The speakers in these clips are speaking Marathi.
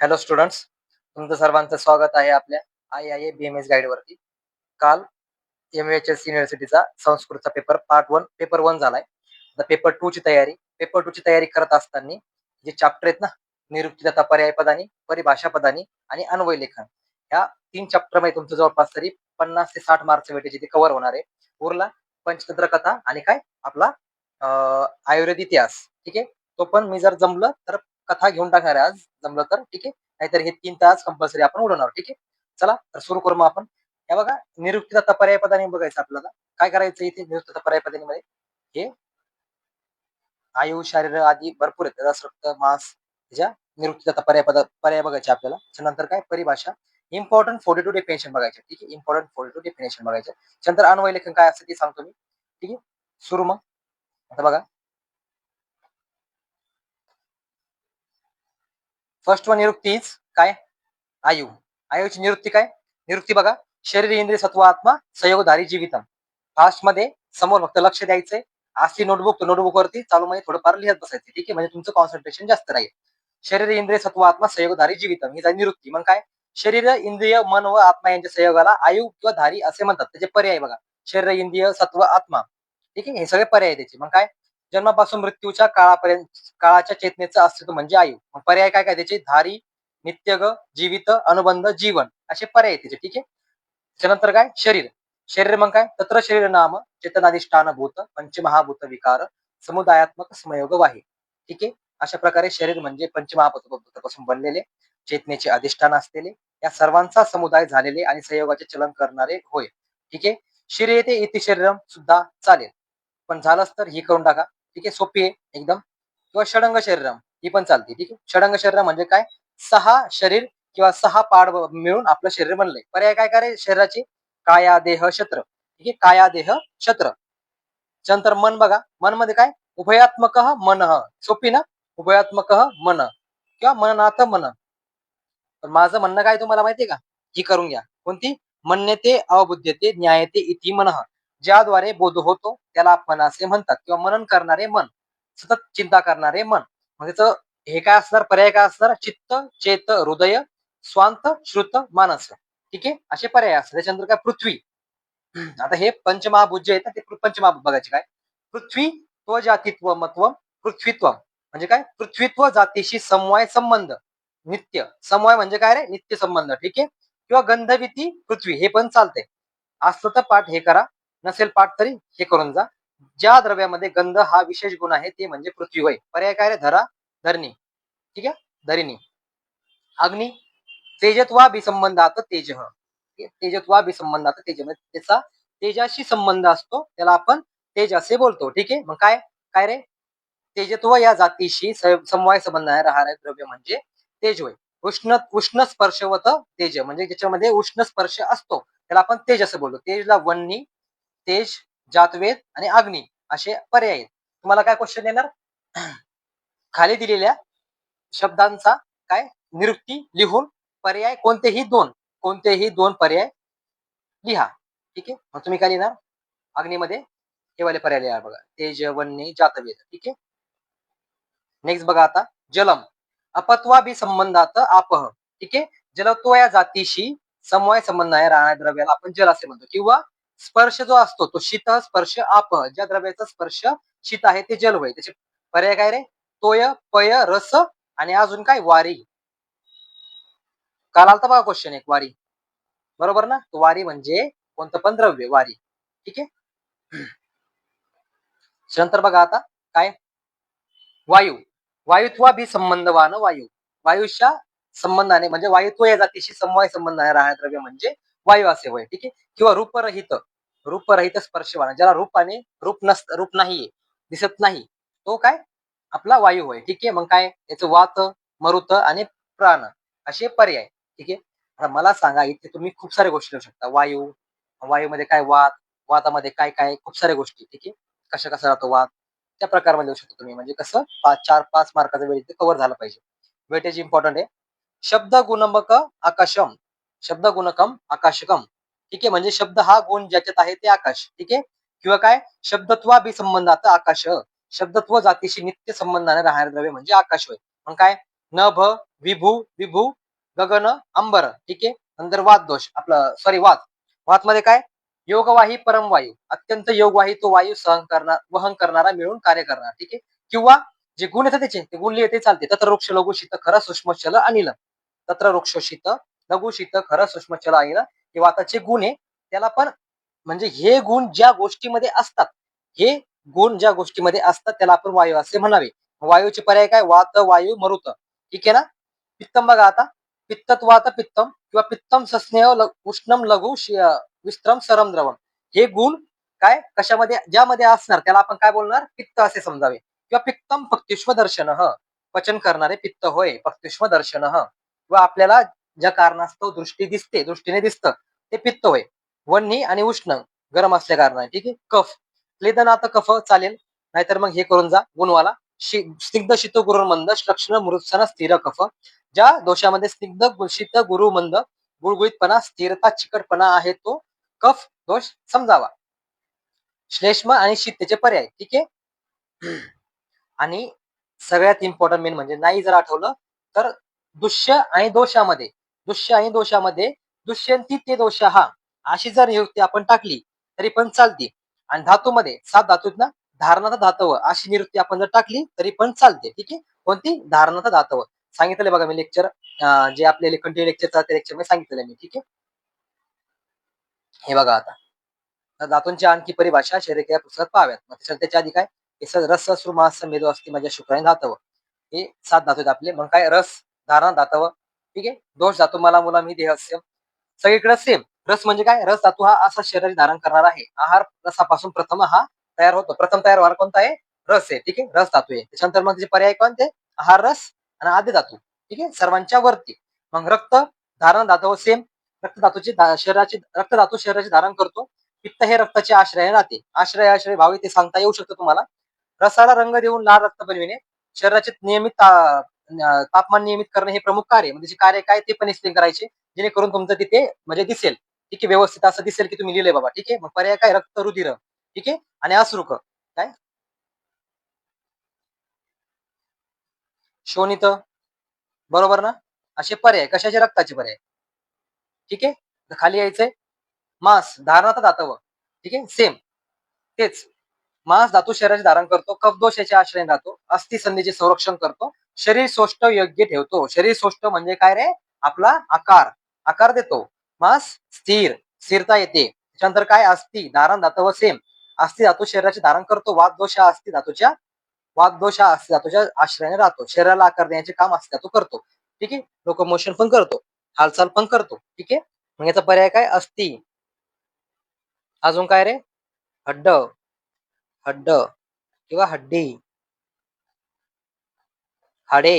हॅलो स्टुडंट्स, तुमचं सर्वांचं स्वागत आहे आपल्या IIA BMS गाईड वरती. काल MHS युनिव्हर्सिटीचा संस्कृतचा पेपर 1 झालाय. आता पेपर 2 ची तयारी. पेपर 2 ची तयारी करत असताना जे चॅप्टर आहेत ना, निरुक्तिदाता, पर्याय पदानी, परिभाषा पदानी आणि अन्वय लेखन, ह्या 3 चॅप्टर मध्ये तुमचं जवळपास तरी 50 ते 60 मार्क्स वेटेज इथे कव्हर होणार आहे. उरला पंचतंत्र कथा आणि काय आपला आयुर्वेद इतिहास. ठीक आहे, तो पण मी जर जमलं तर कथा घेऊन टाकणार आहे आज, जमलं तर ठीक आहे. नाहीतर हे 3 तास कंपल्सरी आपण उडवणार. ठीक आहे, चला तर सुरू करू मग आपण. हे बघा, निरुक्तिदाता पर्याय पदाने बघायचं आपल्याला. काय करायचं इथे निरुक्तिदाता पर्याय पदानी मध्ये? हे आयु, शरीर आदी भरपूर आहेत, रस, रक्त, मांस, त्याच्या निरुक्तिदाता पर्याय बघायचे आपल्याला. त्यानंतर काय परिभाषा, इम्पॉर्टंट 42 डेफिनेशन बघायचे. ठीक आहे, इम्पॉर्टंट 42 डेफिनेशन बघायचे. त्यानंतर अन्वय लेखन काय असतं ते सांगतो मी. ठीक आहे, सुरू मग. आता बघा, फर्स्ट वन निरुक्तीच काय? आयु. आयुची निरुक्ती काय? निरुक्ती बघा, शरीर इंद्रिय सत्व आत्मा संयोगधारी जीवितम. फास्ट मध्ये समोर फक्त लक्ष द्यायचंय. असली नोटबुक वरती चालू मध्ये थोडंफार लिहत बसायचं. ठीक आहे, म्हणजे तुमचं कॉन्सन्ट्रेशन जास्त राहील. शरीर इंद्रिय सत्व आत्मा संयोगधारी जीवितम ही झाली निरुक्ती. मग काय? शरीर इंद्रिय मन व आत्मा यांच्या संयोगाला आयु किंवा धारी असे म्हणतात. त्याचे पर्याय बघा, शरीर इंद्रिय सत्व आत्मा. ठीक आहे, हे सगळे पर्याय त्याचे. मग काय? जन्मापासून मृत्यूच्या काळापर्यंत काळाच्या चेतनेचं अस्तित्व म्हणजे आयु. मग पर्याय काय काय त्याचे? धारी, नित्यग, जीवित, अनुबंध, जीवन असे पर्याय त्याचे. ठीक आहे, त्यानंतर काय? शरीर. शरीर मग काय? तत्र शरीर नाम चेतनाधिष्ठान भूत पंचमहाभूत विकार समुदायात्मक समयोग वाही. ठीक आहे, अशा प्रकारे शरीर म्हणजे पंचमहाभूतापासून बनलेले, चेतनेचे अधिष्ठान असलेले, या सर्वांचा समुदाय झालेले आणि संयोगाचे चलन करणारे होय. ठीक आहे, शरीर येते इति शरीरम सुद्धा चालेल, पण झालंच तर ही करून टाका. ठीक आहे, सोपी आहे एकदम. किंवा षडंग शरीरम ही पण चालते. ठीक आहे, षडंग शरीर म्हणजे काय? 6 शरीर किंवा 6 पाड मिळून आपलं शरीर बनलंय. पर्याय काय काय शरीराचे? काया देह क्षत्र. ठीक आहे, काया देह क्षत्र. त्यानंतर मन बघा, मन मध्ये काय? उभयात्मक मन. सोपी ना? उभयात्मक मन किंवा मननाथ मन. पण माझं म्हणणं काय तुम्हाला माहितीये का? ही करून घ्या. कोणती? मन्यते अवबुद्धते ज्ञायते इति मनः. ज्याद्वारे बोध होतो त्याला मन असे म्हणतात, किंवा मनन करणारे मन, सतत चिंता करणारे मन. मग त्याचं हे काय असणार? पर्याय काय असणार? चित्त, चेत, हृदय, स्वांत, श्रुत, मानस. ठीक आहे, असे पर्याय असतात. त्याच्यानंतर काय? पृथ्वी. आता हे पंचमहाभूत जे आहेत ना, ते पंचमहाभूत बघायचे. काय? पृथ्वी त्वजातित्व मत्व पृथ्वीत्व म्हणजे काय? पृथ्वीत्व जातीशी समवाय संबंध. नित्य समवाय म्हणजे काय रे? नित्य संबंध. ठीक आहे, किंवा गंधविती पृथ्वी हे पण चालतंय. असलं तर पाठ हे करा, नसेल पाठ तरी हे करून जा. ज्या द्रव्यामध्ये गंध हा विशेष गुण आहे ते म्हणजे पृथ्वी होय. पर्याय काय रे? धरा, धरणी. ठीक आहे, धरिणी. अग्नी, तेजत्वाभिसंबंधात तेज. तेजत्वाभिसंबंधात तेज म्हणजे त्याचा तेजाशी संबंध असतो, त्याला आपण तेज असे बोलतो. ठीक आहे, मग काय काय रे? तेजत्व या जातीशी समवाय संबंध राहणारे द्रव्य म्हणजे तेज होय. उष्ण स्पर्शवत तेज म्हणजे ज्याच्यामध्ये उष्ण स्पर्श असतो त्याला आपण तेज असं बोलतो. तेजला वन्नी, तेज, जातवेद आणि अग्नी असे पर्याय आहेत. तुम्हाला काय क्वेश्चन येणार? खाली दिलेल्या शब्दांचा काय निरुक्ती लिहून पर्याय कोणतेही दोन पर्याय लिहा. ठीक आहे, मग तुम्ही काय लिहिणार? अग्नीमध्ये हे वाले पर्याय लिहा बघा, तेज, वन्नी, जातवेद. ठीक आहे, नेक्स्ट बघा आता, जलम अपत्वाभिसंबंधात आपह. ठीक आहे, जलत्व या जातीशी समवाय संबंध आहे राहणाऱ्या द्रव्याला आपण जल असे म्हणतो. किंवा स्पर्श जो असतो तो शीत, स्पर्श, आपह. ज्या द्रव्याचा स्पर्श शीत आहे ते जल होय. त्याचे पर्याय काय रे? तोय, पय, रस आणि अजून काय? वारी. काल आलता बघा क्वेश्चन एक, वारी. बरोबर ना? वारी म्हणजे कोणतं पण द्रव्य, वारी. ठीक आहे, नंतर बघा आता काय? वायू. वायुत्वाभिसंबंधवान वायू. वायूच्या संबंधाने म्हणजे वायुत्व या जातीशी समवाय संबंधाने राहणारे द्रव्य म्हणजे वायू असे होय. ठीक आहे, किंवा रूपरहित स्पर्शवान, ज्याला रूप नाहीये, दिसत नाही, तो काय? आपला वायू होय. ठीक आहे, मग काय? याचं वात, मरुत आणि प्राण असे पर्याय. ठीक आहे, आता मला सांगा, इथे तुम्ही खूप साऱ्या गोष्टी लिहू शकता. वायूमध्ये काय? वात, वातामध्ये काय काय खूप साऱ्या गोष्टी. ठीक आहे, कशा कसा राहतो वात, त्या प्रकारमध्ये लिहू शकतो तुम्ही. म्हणजे कसं 4-5 मार्काचा वेळ इथे कव्हर झाला पाहिजे. वेटेज इम्पॉर्टंट आहे. शब्द गुणमक आकाशम, शब्द गुणकम आकाशकम. ठीक आहे, म्हणजे शब्द हा गुण ज्याच्यात आहे ते आकाश. ठीक आहे, किंवा काय? शब्दत्वाभिसंबंधात आकाश. शब्दत्व जातीशी नित्य संबंधाने राहणारे द्रव्य म्हणजे आकाश होय. मग काय? नभ, विभू विभू गगन अंबर. ठीक आहे. नंतर वात दोष आपलं सॉरी वात. वात मध्ये काय योगवाही परमवायू अत्यंत योगवाही तो वायू सहन करणार वहन करणारा मिळून कार्य करणार. ठीक आहे. किंवा जे गुण येतात त्याचे ते गुण लिहिते चालते. तत्र वृक्ष लघु शीत खर सूक्ष्म चल अनिल. तत्र वृक्ष शीत लघु शीत खर सूक्ष्म चल अनिल हे वाताचे गुण आहे. त्याला पण म्हणजे हे गुण ज्या गोष्टीमध्ये असतात हे गुण ज्या गोष्टीमध्ये असतात त्याला आपण वायू असे म्हणावे. वायूचे पर्याय काय वात वायू मरुत. ठीक आहे ना. पित्तम बघा आता पित्तत वात पित्तम किंवा पित्तम सस्नेह उष्णम लघु विस्त्रम सरम द्रवण. हे गुण काय कशामध्ये ज्यामध्ये असणार त्याला आपण काय बोलणार पित्त असे समजावे. किंवा पित्तम पक्तिष्व दर्शन पचन करणारे पित्त होय पक्तिष्व दर्शन किंवा आपल्याला ज्या कारणास्तव दृष्टीने दिसतं ते पित्त होय. वन्नी आणि उष्ण गरम असल्या कारणाने. ठीक आहे. कफ क्लेदन आता कफ चालेल नाहीतर मग हे करून जा गुणवाला स्निग्ध शीत गुरु मंद लक्षण मृत्सन स्थिर कफ. ज्या दोषामध्ये स्निग्ध शीत गुरु मंद गुळगुळीतपणा स्थिरता चिकटपणा आहे तो कफ दोष समजावा. श्लेष्म आणि शीतचे पर्याय. ठीक आहे. आणि सगळ्यात इम्पॉर्टंट मेन म्हणजे नाही जर आठवलं तर दुष्य आणि दोषामध्ये दुष्यंती ते दोष हा अशी जर नियुक्ती आपण टाकली तरी पण चालते. आणि धातूमध्ये 7 धातूत ना धारणाचा धातव अशी नियुक्ती आपण जर टाकली तरी पण चालते. ठीक आहे. कोणती धारणाचा धातव सांगितलं बघा मी लेक्चर जे आपले कंटिन्यू लेक्चर त्या लेक्चर मध्ये सांगितलं मी. ठीक आहे. हे बघा आता धातूंची आणखी परिभाषा शरीर पुस्तकात पाहाव्यात. त्याच्या आधी काय रस सुमास मेदो असते माझ्या शुक्राने धातव हे 7 धातू आहेत आपले. मग काय रस धारणा धातव. ठीक आहे. दोष धातू मला मुला मी देहस्य सगळीकडे सेम. रस म्हणजे काय रस धातू हा असा शरीर धारण करणार आहे. आहार रसापासून प्रथम हा तयार होतो. प्रथम तयार होणार कोणता आहे रस आहे. ठीक आहे. रस धातू आहे. त्याच्यानंतर मग त्याचे पर्याय कोणते आहार रस आणि आद्य धातू. ठीक आहे. सर्वांच्या वरती. मग रक्त धारण धातू सेम रक्त धातूची शरीराची रक्त धातू शरीराचे धारण करतो. पित्त हे रक्ताचे आश्रय राहते. आश्रय भावी ते सांगता येऊ शकतं तुम्हाला. रसाला रंग देऊन लाल रक्त बनविणे शरीराचे नियमित तापमान नियमित करणे हे प्रमुख कार्य म्हणजे कार्य काय ते पण एक्सप्लेन करायचे जेणेकरून तुमचं तिथे म्हणजे दिसेल. ठीक आहे. व्यवस्थित असं दिसेल की तुम्ही लिहिलंय बाबा. ठीक आहे. मग पर्याय काय रक्त रुधिर. ठीक आहे. आणि अश्रुक काय शोणित बरोबर ना. असे पर्याय कशाचे रक्ताचे पर्याय. ठीक आहे. तर खाली यायचंय मांस धारणाचा धातव. ठीक आहे. सेम तेच मांस धातू शरीराचे धारण करतो. कफदोष याचे आश्रय राहतो. अस्थि संधीचे संरक्षण करतो. शरीर सोष्ट योग्य ठेवतो. शरीर सोष्ट म्हणजे काय रे आपला आकार देतो. मांस स्थिरता येते. त्याच्यानंतर काय अस्थि धारण धातव सेम अस्थि धातू शरीराचे धारण करतो. वातदोष हा अस्थि धातूच्या आश्रयाने राहतो. शरीराला आकार देण्याचे काम अस्थि धातू करतो. ठीक आहे. लोकोमोशन पण करतो. हालचाल पण करतो. ठीक आहे. मग याचा पर्याय काय अस्थि. अजून काय रे हड्ड किंवा हड्डी हाडे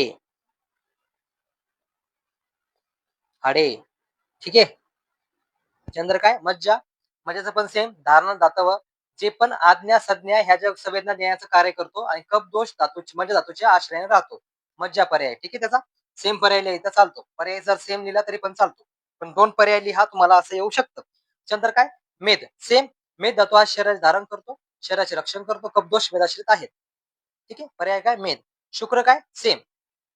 ठीक आहे. त्याच्यानंतर काय मज्जाचं पण सेम धारण धातव जे पण आज्ञा संज्ञा ह्या ज्या संवेदना देण्याचं कार्य करतो. आणि कप दोष धातूच्या आश्रयाने राहतो. मज्जा पर्याय. ठीक आहे. त्याचा सेम पर्याय लिहायचा चालतो. पर्याय जर सेम लिहिला तरी पण चालतो. पण 2 पर्याय लिहा तुम्हाला असं येऊ शकतं. त्याच्यानंतर काय मेद सेम मेद धातू हा शरीराचे धारण करतो. शरीराचे रक्षण करतो. कपदोष मेदाश्रित आहेत. ठीक आहे. पर्याय काय मेद. शुक्र काय सेम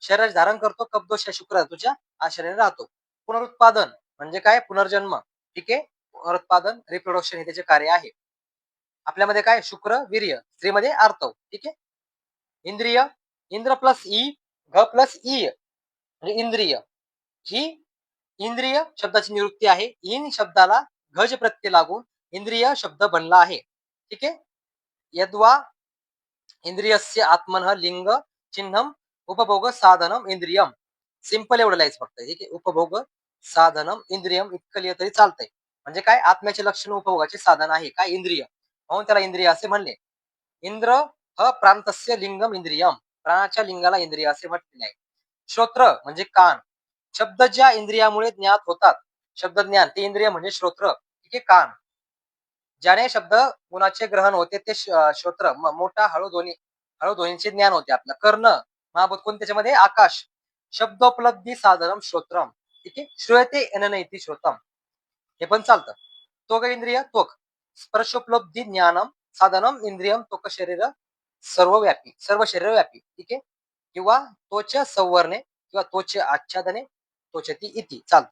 शरीराचे धारण करतो. कपदोष या शुक्र धातूच्या आश्रयाने राहतो. पुनरुत्पादन म्हणजे काय पुनर्जन्म. ठीक आहे. पुनरुत्पादन रिप्रोडक्शन हे त्याचे कार्य आहे. आपल्यामध्ये काय शुक्र वीर्य स्त्रीमध्ये आर्तव. ठीक आहे. इंद्रिय इंद्र प्लस ई घ प्लस ई म्हणजे इंद्रिय ही इंद्रिय शब्दाची निवृत्ती आहे. इन शब्दाला घज प्रत्यय लागून इंद्रिय शब्द बनला आहे. ठीक आहे. यद्वा इंद्रियस्य आत्मन लिंग चिन्हम उपभोग साधनम इंद्रियम. सिंपल एवढं लिहायचं फक्त. ठीक आहे. उपभोग साधनम इंद्रियम इतकं लिहिलं तरी चालतंय. म्हणजे काय आत्म्याचे लक्षण उपभोगाचे साधन आहे काय इंद्रिय म्हणून त्याला इंद्रिय असे म्हणले. इंद्र ह प्रांतस्य लिंगम इंद्रियम प्राणाच्या लिंगाला इंद्रिय असे म्हटलेले आहे. श्रोत्र म्हणजे कान शब्द ज्या इंद्रियामुळे ज्ञात होतात शब्द ज्ञान ते इंद्रिय म्हणजे श्रोत्र. ठीक आहे. कान ज्याने शब्द गुणाचे ग्रहण होते ते श्रोत्र मोठा हळूध्वनीचे ज्ञान होते. आपलं कर्ण महाभूत कोण त्याच्यामध्ये आकाश शब्दोपलब्धी साधनम श्रोत्रम. ठीक आहे. श्रूयते अननैति श्रोतम हे पण चालतं. त्वक इंद्रिय त्वक स्पर्शोपलब्धी ज्ञानम साधनम इंद्रियम त्वक शरीर सर्व शरीर व्यापी. ठीक आहे. किंवा त्वच संवरणे किंवा त्वचे आच्छादने त्वचती इति. चाल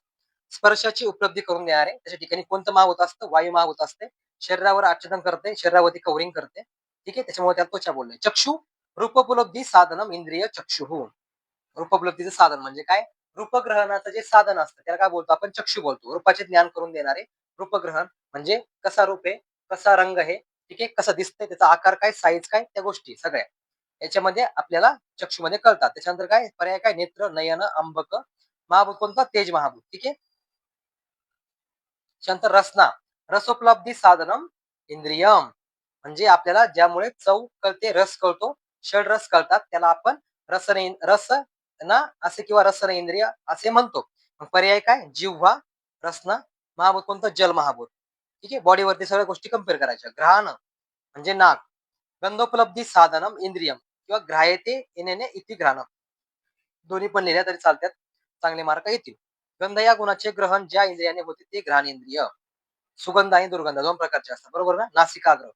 स्पर्शाची उपलब्धी करून देणारे त्याच्या ठिकाणी कोणतं महाभूत असतं? वायू महाभूत असते. शरीरावर आच्छादन करते, शरीरावरती कव्हरिंग करते. ठीक आहे, त्याच्यामुळे त्याला त्वचा बोलले. चक्षु रूपोपलब्धी साधनम इंद्रिय चक्षु. रूपोपलब्धीचं साधन म्हणजे काय? रूपग्रहणाचं जे साधन असतं त्याला काय बोलतो आपण? चक्षु बोलतो. रूपाचे ज्ञान करून देणारे रूपग्रहण म्हणजे कसा रूप आहे, कसा रंग आहे, ठीक आहे, कसं दिसतंय, त्याचा आकार काय, साईज काय, त्या गोष्टी सगळ्या याच्यामध्ये आपल्याला चक्षुमध्ये कळतात. त्याच्यानंतर काय पर्याय? काय नेत्र, नयन, अंबक. महाभूत कोणता? तेज महाभूत. ठीक आहे. त्याच्यानंतर रसना रसोपलब्धी साधनम इंद्रियम म्हणजे आपल्याला ज्यामुळे चव कळते, रस कळतो, षडरस कळतात, त्याला आपण रस ना असे किंवा रसन इंद्रिय असे म्हणतो. पर्याय काय? जिव्हा, रसना. महाभूत कोणतं? जल महाभूत. ठीक आहे. बॉडीवरती सगळ्या गोष्टी कम्पेअर करायच्या. घ्राण म्हणजे नाक. गंधोपलब्धी साधनम इंद्रियम किंवा घ्रायते येणे इति घ्राणम. दोन्ही पण लिहिल्या तरी चालतात, चांगले मार्क येतील. गंध या गुणाचे ग्रहण ज्या इंद्रियाने होते ते घ्राणेंद्रिय. सुगंध आणि दुर्गंध दोन प्रकारचे असतात, बरोबर ना? नासिकाग्र.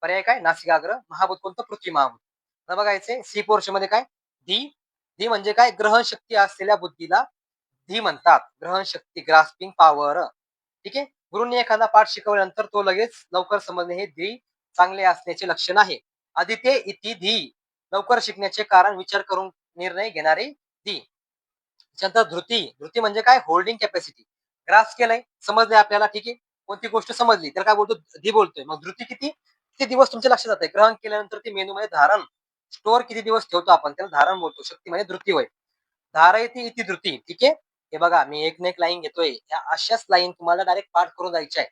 पर्याय काय? नासिकाग्र. महाभूत कोणतं? पृथ्वी महाभूत. आता बघायचे सी पोर्शन मध्ये काय? धी. धी म्हणजे काय? ग्रहण शक्ती असलेल्या बुद्धीला धी म्हणतात. ग्रहण शक्ती, ग्रास्पिंग पॉवर. ठीक आहे. गुरुंनी एखादा पाठ शिकवल्यानंतर तो लगेच लवकर समजणे हे धी चांगले असण्याचे लक्षण आहे. आदिते इति धी लवकर शिकण्याचे कारण विचार करून निर्णय घेणारे धी. त्याच्यानंतर धृती. धृती म्हणजे काय? Holding capacity. ग्रास केलंय, समजलंय आपल्याला, ठीक आहे, कोणती गोष्ट समजली त्याला काय बोलतो? धी बोलतोय. मग धृती किती? किती दिवस तुमच्या लक्षात जाते? ग्रहण केल्यानंतर ते मेंदूमध्ये धारण, स्टोअर किती दिवस ठेवतो आपण त्याला धारण बोलतो. शक्ती म्हणजे धृती होय. धारयती इति धृती. ठीक आहे. हे बघा मी एक ना एक लाईन घेतोय, या अशाच लाईन तुम्हाला डायरेक्ट पाठ करून जायच्या आहे.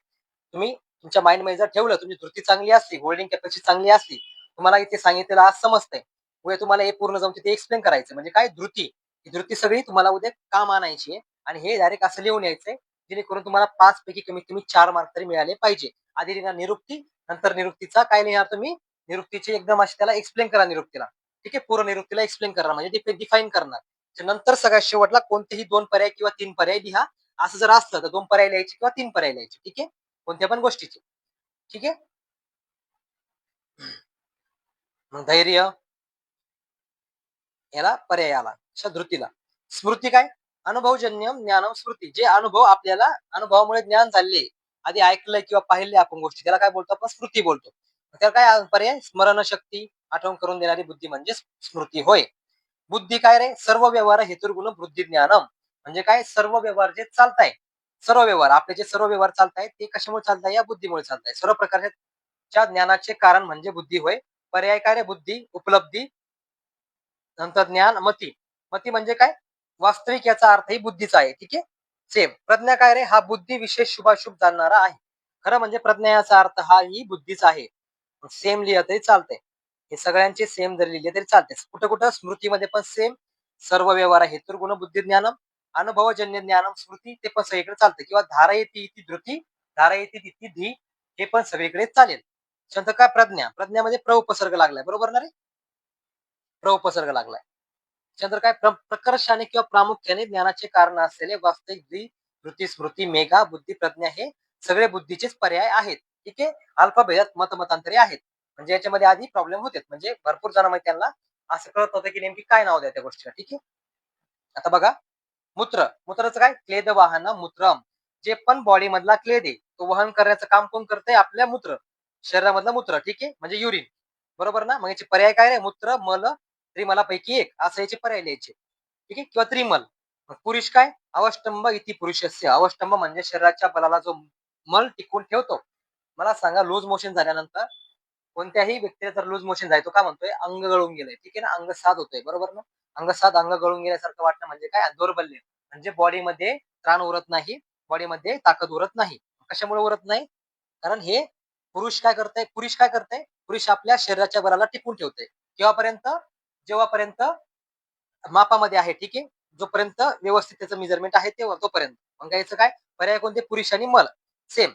तुम्ही तुमच्या माइंड मध्ये जर ठेवलं, तुमची धृती चांगली असली, होल्डिंग कॅपॅसिटी चांगली असली, तुम्हाला इथे सांगितलेलं आज समजतंय, उद्या तुम्हाला हे पूर्ण जाऊन तिथे एक्सप्लेन करायचं. म्हणजे काय? धृती. ही धृती सगळी तुम्हाला उद्या काम आणायची आहे आणि हे डायरेक्ट असं लिहून यायचंय जेणेकरून तुम्हाला 5 पैकी कमीत कमी 4 मार्क तरी मिळाले पाहिजे. आधी लिहिणार निरुक्ती, नंतर निरुक्तीचा काय लिहिणार तुम्ही? निरुक्तीचे एकदम अशी त्याला एक्सप्लेन करा निरुक्तीला. ठीक आहे. पूर्ण निरुक्तीला एक्सप्लेन करणार म्हणजे डिफाईन करणार. नंतर सगळ्यात शेवटला कोणतेही 2 पर्याय किंवा 3 पर्याय लिहा. असं जर असलं तर 2 पर्याय लिहायचे किंवा 3 पर्याय लिहायचे. ठीक आहे. कोणत्या पण गोष्टीचे. ठीक आहे. मग धैर्य याला पर्याय आला धृतीला. स्मृती काय? अनुभवजन्य ज्ञानम स्मृती. जे अनुभव आपल्याला अनुभवामुळे ज्ञान झाले, आधी ऐकलंय किंवा पाहिले आपण गोष्टी, त्याला काय बोलतो? आपण स्मृती बोलतो. त्याला काय पर्याय? स्मरण शक्ती, आठवण करून देणारी बुद्धी म्हणजे स्मृती होय. बुद्धी काय रे? सर्व व्यवहार हेतुर्गुण बुद्धी ज्ञानम म्हणजे काय? सर्व व्यवहार जे चालताय, सर्व व्यवहार आपले जे सर्व व्यवहार चालताय ते कशामुळे चालताय? या बुद्धीमुळे चालताय. सर्व प्रकारच्या ज्ञानाचे कारण म्हणजे बुद्धी होय. पर्याय काय रे? बुद्धी, उपलब्धी, नंतर ज्ञान, मती. मती म्हणजे काय? वास्तविक याचा अर्थही बुद्धीचा आहे. ठीक आहे. सेम. प्रज्ञा काय रे? हा बुद्धी विशेष शुभाशुभ जाणणारा आहे. खरं म्हणजे प्रज्ञा याचा अर्थ हा ही बुद्धीचा आहे. सेम लिहिलं तरी चालतंय. हे सगळ्यांचे सेम जरी लिहिले तरी चालते. कुठं कुठं स्मृतीमध्ये पण सेम. सर्व व्यवहार हेतुर्गुण बुद्धी ज्ञानम, अनुभवजन्य ज्ञानम स्मृती, ते पण सगळीकडे चालते. किंवा धारा येते ती धृती, धारा येते ती धी, हे पण सगळीकडे चालेल. नंतर काय? प्रज्ञा. प्रज्ञामध्ये प्रउपसर्ग लागलाय, बरोबर ना रे? प्रउपसर्ग लागलाय. त्यानंतर काय? प्रकर्षाने किंवा प्रामुख्याने ज्ञानाचे कारण असलेले वास्तविक धृती, स्मृती, मेघा, बुद्धी, प्रज्ञा हे सगळे बुद्धीचेच पर्याय आहेत. ठीक आहे. अल्पभेदात मतमतांतरे आहेत. म्हणजे याच्यामध्ये आधी प्रॉब्लेम होते, म्हणजे भरपूर जणांमध्ये त्यांना असं कळत होतं की नेमकी काय नाव द्या त्या गोष्टीला. ठीक आहे. आता बघा, मूत्र. मूत्राचं काय? क्लेद वाहन मूत्रम. जे पण बॉडी मधला क्लेद आहे तो वहन करण्याचं काम कोण करतंय? आपल्या मूत्र, शरीरामधलं मूत्र. ठीक आहे. म्हणजे युरिन, बरोबर ना? मग याचे पर्याय काय रे? मूत्र, मल, त्रिमलापैकी एक असं याचे पर्याय लिहायचे. ठीक आहे. किंवा त्रिमल. पुरुष काय? अवष्टंब इति पुरुषस्य. अवष्टंब म्हणजे शरीराच्या बलाला जो मल टिकून ठेवतो. मला सांगा, लूज मोशन झाल्यानंतर कोणत्याही व्यक्तीला जर लूज मोशन जायतो का म्हणतोय? अंग गळून गेलंय. ठीक आहे ना? अंग साध होतोय, बरोबर ना? अंग साध, अंग गळून गेल्यासारखं वाटणं म्हणजे काय? दौर्बल्य. म्हणजे बॉडीमध्ये त्राण उरत नाही, बॉडीमध्ये ताकद उरत नाही. कशामुळे उरत नाही? कारण हे पुरुष काय करतंय? पुरुष आपल्या शरीराच्या बलाला टिकून ठेवतंय. केव्हापर्यंत? जेव्हापर्यंत मापामध्ये आहे. ठीक आहे. जोपर्यंत व्यवस्थित त्याचं मेजरमेंट आहे तेव्हा तोपर्यंत. मग याचं काय? पर्याय कोणते? पुरुष आणि मल. सेम.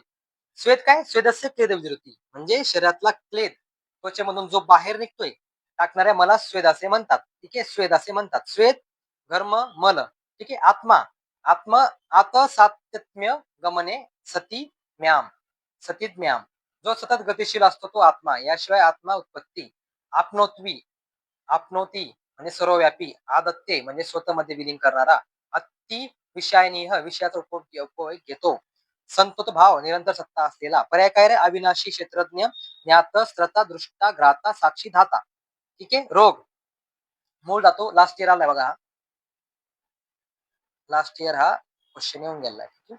स्वेद काय? स्वेदस्य क्लेद विधृती. म्हणजे शरीरातला क्लेद त्वचेमधून जो बाहेर निघतोय टाकणाऱ्या मला स्वेद असे म्हणतात. ठीक आहे. स्वेद असे म्हणतात. स्वेद, घर्म, मल. ठीक आहे. आत्मा. आत्म आत सातत्म्य गमने सती म्याम. सतीत म्याम. जो सतत गतिशील असतो तो आत्मा. याशिवाय आत्मा उत्पत्ती आपनोत्वी, आपनोती, म्हणजे सर्वव्यापी, आदत्ते म्हणजे स्वतःमध्ये विलीन करणारा, अति विषयानीह विषयाचा उपयोग घेतो, संतत भाव निरंतर सत्ता असलेला, पर्याय काय रे, अविनाशी, क्षेत्रज्ञ, ज्ञात, स्त्रता, दृष्टा, घ्राता, साक्षी, धाता. ठीक आहे. रोग, मूळ धातू लास्ट इयर आलाय बघा, लास्ट इयर हा क्वेश्चन येऊन गेलाय. ठीक आहे.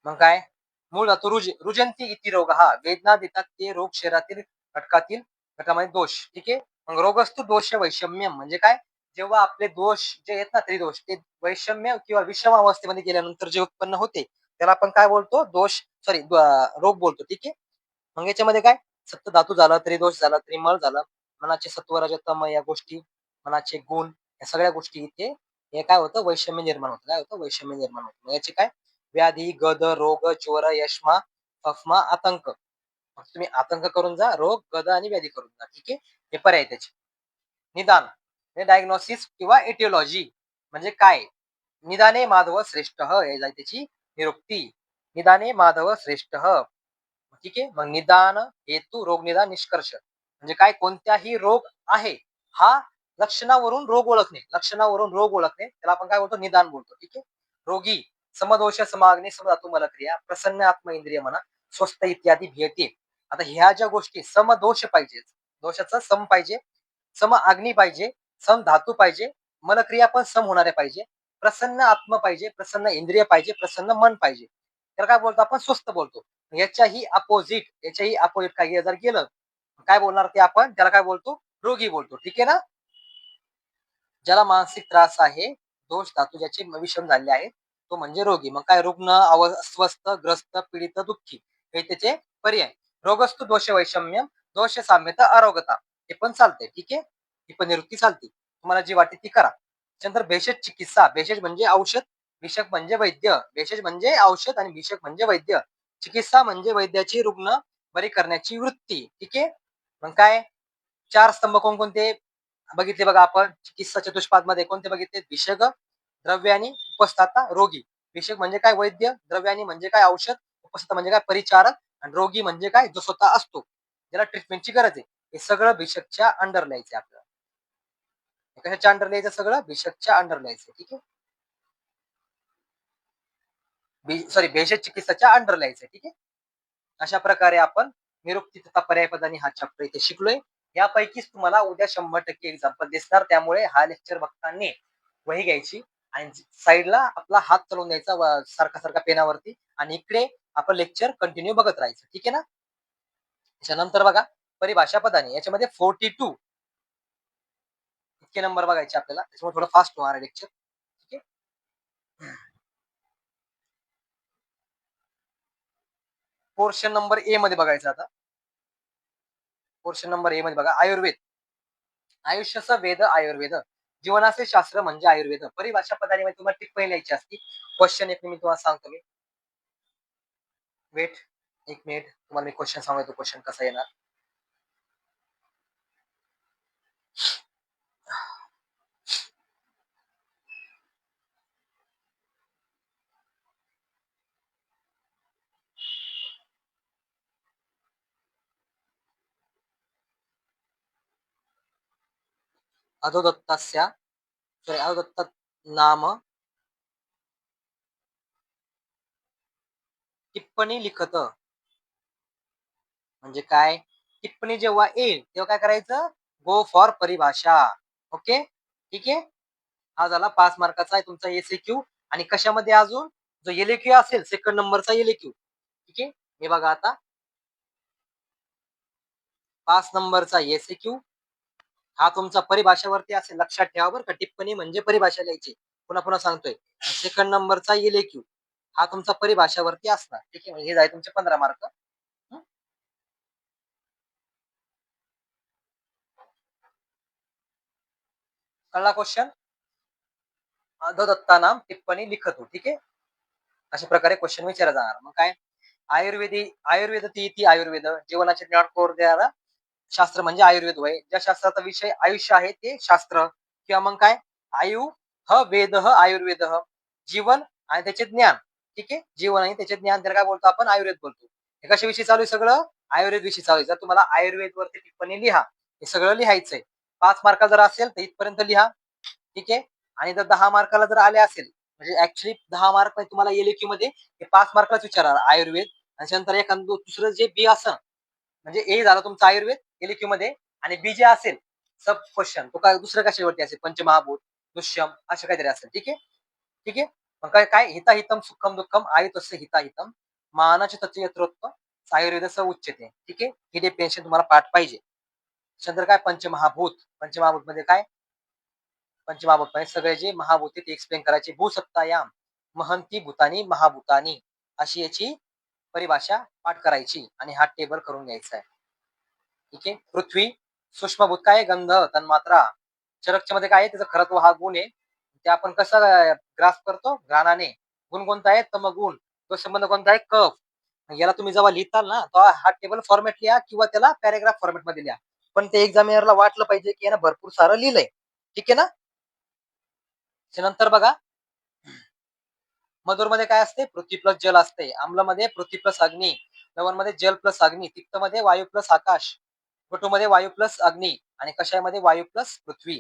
मग काय, मूळ धातू रुजंती इति रोग, हा वेदना देतात ते रोग शरीरातील घटकामध्ये दोष. ठीक आहे. मग रोगस्तु दोष वैषम्यम म्हणजे काय, जेव्हा आपले दोष जे आहेत ना, त्रिदोष, ते वैषम्य किंवा विषम अवस्थेमध्ये गेल्यानंतर जे उत्पन्न होते त्याला आपण काय बोलतो, दोष, सॉरी रोग बोलतो. ठीक आहे. मग याच्यामध्ये काय, सप्त धातू झाला, त्रिदोष झाला, त्रिमळ झाला, मनाचे सत्व रजतम या गोष्टी, मनाचे गुण, या सगळ्या गोष्टी इथे हे काय होतं, वैषम्य निर्माण होतं. काय होतं, वैषम्य निर्माण होतं. याचे काय, व्याधी, गद, रोग, ज्वर, यष्मा, अफमा, आतंक. तुम्ही आतंक करून जा, रोग, गद आणि व्याधी करून जा. ठीक आहे. हे पर्याय त्याचे. निदान, डायग्नोसिस किंवा एटिओलॉजी म्हणजे काय, निदाने माधव श्रेष्ठ हे त्याची निरुक्ती. निदाने माधव श्रेष्ठ. ठीक आहे. मग निदान, हेतू, रोग निदान, निष्कर्ष म्हणजे काय, कोणत्याही रोग आहे हा लक्षणावरून रोग ओळखणे, लक्षणावरून रोग ओळखणे त्याला आपण काय बोलतो, निदान बोलतो. ठीक आहे. रोगी, समदोष, समाग्नी, समधातू मलक्रिया, प्रसन्न आत्म इंद्रिय म्हणा, स्वस्थ इत्यादी भेटे. आता ह्या ज्या गोष्टी, समदोष पाहिजे, दोषाचा सम पाहिजे, सम अग्नी पाहिजे, सम धातू पाहिजे, मलक्रिया पण सम होणारे पाहिजे, प्रसन्न आत्म पाहिजे, प्रसन्न इंद्रिय पाहिजे, प्रसन्न मन पाहिजे, त्याला काय बोलतो आपण, स्वस्थ बोलतो. याच्याही अपोजिट काही जर गेलं काय बोलणार ते आपण, त्याला काय बोलतो, रोगी बोलतो. ठीक आहे ना. ज्याला मानसिक त्रास आहे, दोष धातू ज्याचे विषम झाले आहेत, तो म्हणजे रोगी. मग काय, रुग्ण, अस्वस्थ, ग्रस्त, पीडित, दुःखी हे त्याचे पर्याय. रोगस्तु दोष वैषम्य, दोष साम्यता, आरोग्यता हे पण चालते. ठीक आहे. ही पण निवृत्ती चालते, तुम्हाला जी वाटते ती करा. त्यानंतर भेषज चिकित्सा, भेषज म्हणजे औषध, भिषक म्हणजे वैद्य, भेषज म्हणजे औषध आणि भिषक म्हणजे वैद्य, चिकित्सा म्हणजे वैद्याची रुग्ण बरी करण्याची वृत्ती. ठीक आहे. मग काय, चार स्तंभ कोणकोणते बघितले बघा आपण, चिकित्सा चतुष्पाद मध्ये कोणते बघितले, भिषक, द्रव्यानी, उपस्थाता, रोगी. भिषक म्हणजे काय, वैद्य, द्रव्यानी म्हणजे काय, औषध, उपस्थाता म्हणजे काय, परिचारक, आणि रोगी म्हणजे काय, जो स्वतः असतो, ज्याला ट्रीटमेंटची गरज आहे. हे सगळं भिषकच्या अंडर लिहायचं आपल्याला. कशाच्या अंडर लिहायचं, सगळं भिषकच्या अंडर लिहायचं. ठीक आहे. भेषज चिकित्साच्या अंडर लिहायचं. ठीक आहे. अशा प्रकारे आपण निरुक्ती तथा पर्याय पदानी हा चॅप्टर इथे शिकलोय. यापैकीच तुम्हाला उद्या 100% एक्झाम्पल दिसणार, त्यामुळे हा लेक्चर बघताना वही घ्यायची आणि साईडला आपला हात चालवून द्यायचा सारखा सारखा पेनावरती, आणि इकडे आपण लेक्चर कंटिन्यू बघत राहायचं. ठीक आहे ना. त्याच्यानंतर बघा परिभाषा पदाने, याच्यामध्ये 42 इतके नंबर बघायचे आपल्याला, त्याच्यामुळे थोडं फास्ट होणार आहे लेक्चर. ठीक आहे. पोर्शन नंबर ए मध्ये बघायचं आता. पोर्शन नंबर ए मध्ये बघा, आयुर्वेद, आयुष्याचा वेद आयुर्वेद, जीवनाचे शास्त्र म्हणजे आयुर्वेद. परिभाषा पदाने तुम्हाला टिप्पणी लिहायची असती. क्वेश्चन एक मी तुम्हाला सांगतो. मी वेट एक मिनिट, तुम्हाला मी क्वेश्चन सांगतो, क्वेश्चन कसा येणार. अधोदत्तस्य, सॉरी अधोदत्त नाम टिप्पणी लिखत, म्हणजे काय, टिप्पणी जेव्हा येईल तेव्हा काय करायचं, गो फॉर परिभाषा. ओके. ठीक आहे. हा झाला 5 मार्काचा आहे तुमचा एसएक्यू. आणि कशामध्ये अजून, जो एलएक्यू असेल सेकंड नंबरचा एलएक्यू. ठीक आहे. हे बघा आता 5 नंबरचा एसएक्यू हा तुमचा परिभाषेवरती असेल, लक्षात ठेवा बरं का, टिप्पणी म्हणजे परिभाषा लिहायची. पुन्हा पुन्हा सांगतोय. सेकंड नंबरचा एलएक्यू हा तुमचा परिभाषावरती असणार. ठीक आहे. म्हणजे हे जाईल तुमचे 15 मार्क. कळला क्वेश्चन. अधोदत्ता नाम टिप्पणी लिखतो. ठीक आहे. अशा प्रकारे क्वेश्चन विचारला जाणार. मग काय, आयुर्वेद ती आयुर्वेद जीवनाचे ज्ञान कोर द्यायला शास्त्र म्हणजे आयुर्वेद होय. ज्या शास्त्राचा विषय आयुष्य आहे ते शास्त्र, किंवा मग काय, आयु ह वेद ह आयुर्वेद, जीवन आणि त्याचे ज्ञान. ठीक आहे. जीवन आणि त्याचे ज्ञान त्याला काय बोलतो आपण, आयुर्वेद बोलतो. हे कशाविषयी चालू आहे, सगळं आयुर्वेद विषयी चालू आहे. जर तुम्हाला आयुर्वेद वरती टिप्पणी लिहा, हे सगळं लिहायचंय. 5 मार्काला जर असेल तर इथपर्यंत लिहा. ठीक आहे. आणि जर 10 मार्काला जर आले असेल, म्हणजे ऍक्च्युली 10 मार्क तुम्हाला एलक्यू मध्ये 5 मार्कालाच विचारणार आयुर्वेद, आणि नंतर एखादं दुसरं जे बी असं, म्हणजे ए झालं तुमचं आयुर्वेद एलक्यू मध्ये, आणि बी जे असेल सब क्वेश्चन तो काय दुसरं कशावरती असेल, पंचमहाभूत, दुष्यम, असं काहीतरी असेल. ठीक आहे. ठीक आहे. मग काय काय हिताहितम सुखम दुःखम आयुतस्य हिताहितम मानाचे तत्व यत्रोत्व आयुर्वेद उच्चते. ठीक आहे. ही डेफिनेशन तुम्हाला पाठ पाहिजे. त्याच्यानंतर काय पंचमहाभूत, पंचमहाभूत मध्ये काय, पंचमहाभूत मध्ये सगळे जे महाभूत ते एक्सप्लेन करायचे. भूसत्तायाम महंती भूतानी महाभूतानी, अशी याची परिभाषा पाठ करायची आणि हा टेबल करून घ्यायचा आहे. ठीक आहे. पृथ्वी सूक्ष्मभूत काय, गंध तन्मात्रा. चरकच्या मध्ये काय आहे, त्याचा खरत्व हा गुण आहे. ते आपण कसं ग्रास करतो, घ्राणाने. गुण कोणता आहे, तमगुण. तो संबंध कोणता आहे, कफ. याला तुम्ही जेव्हा लिहिताल ना, तेव्हा हा टेबल फॉर्मॅट लिहा किंवा त्याला पॅरेग्राफ फॉर्मॅट मध्ये लिहा. पण ते एक्झामिनरला वाटलं पाहिजे की यानं भरपूर सारं लिहिलंय. ठीक आहे ना. नंतर बघा, मधुर मध्ये काय असते, पृथ्वी प्लस जल असते. आम्ल मध्ये पृथ्वी प्लस अग्नी, लवण मध्ये जल प्लस अग्नी, तिक्त मध्ये वायू प्लस आकाश, पटू मध्ये वायू प्लस अग्नी, आणि कशामध्ये वायू प्लस पृथ्वी.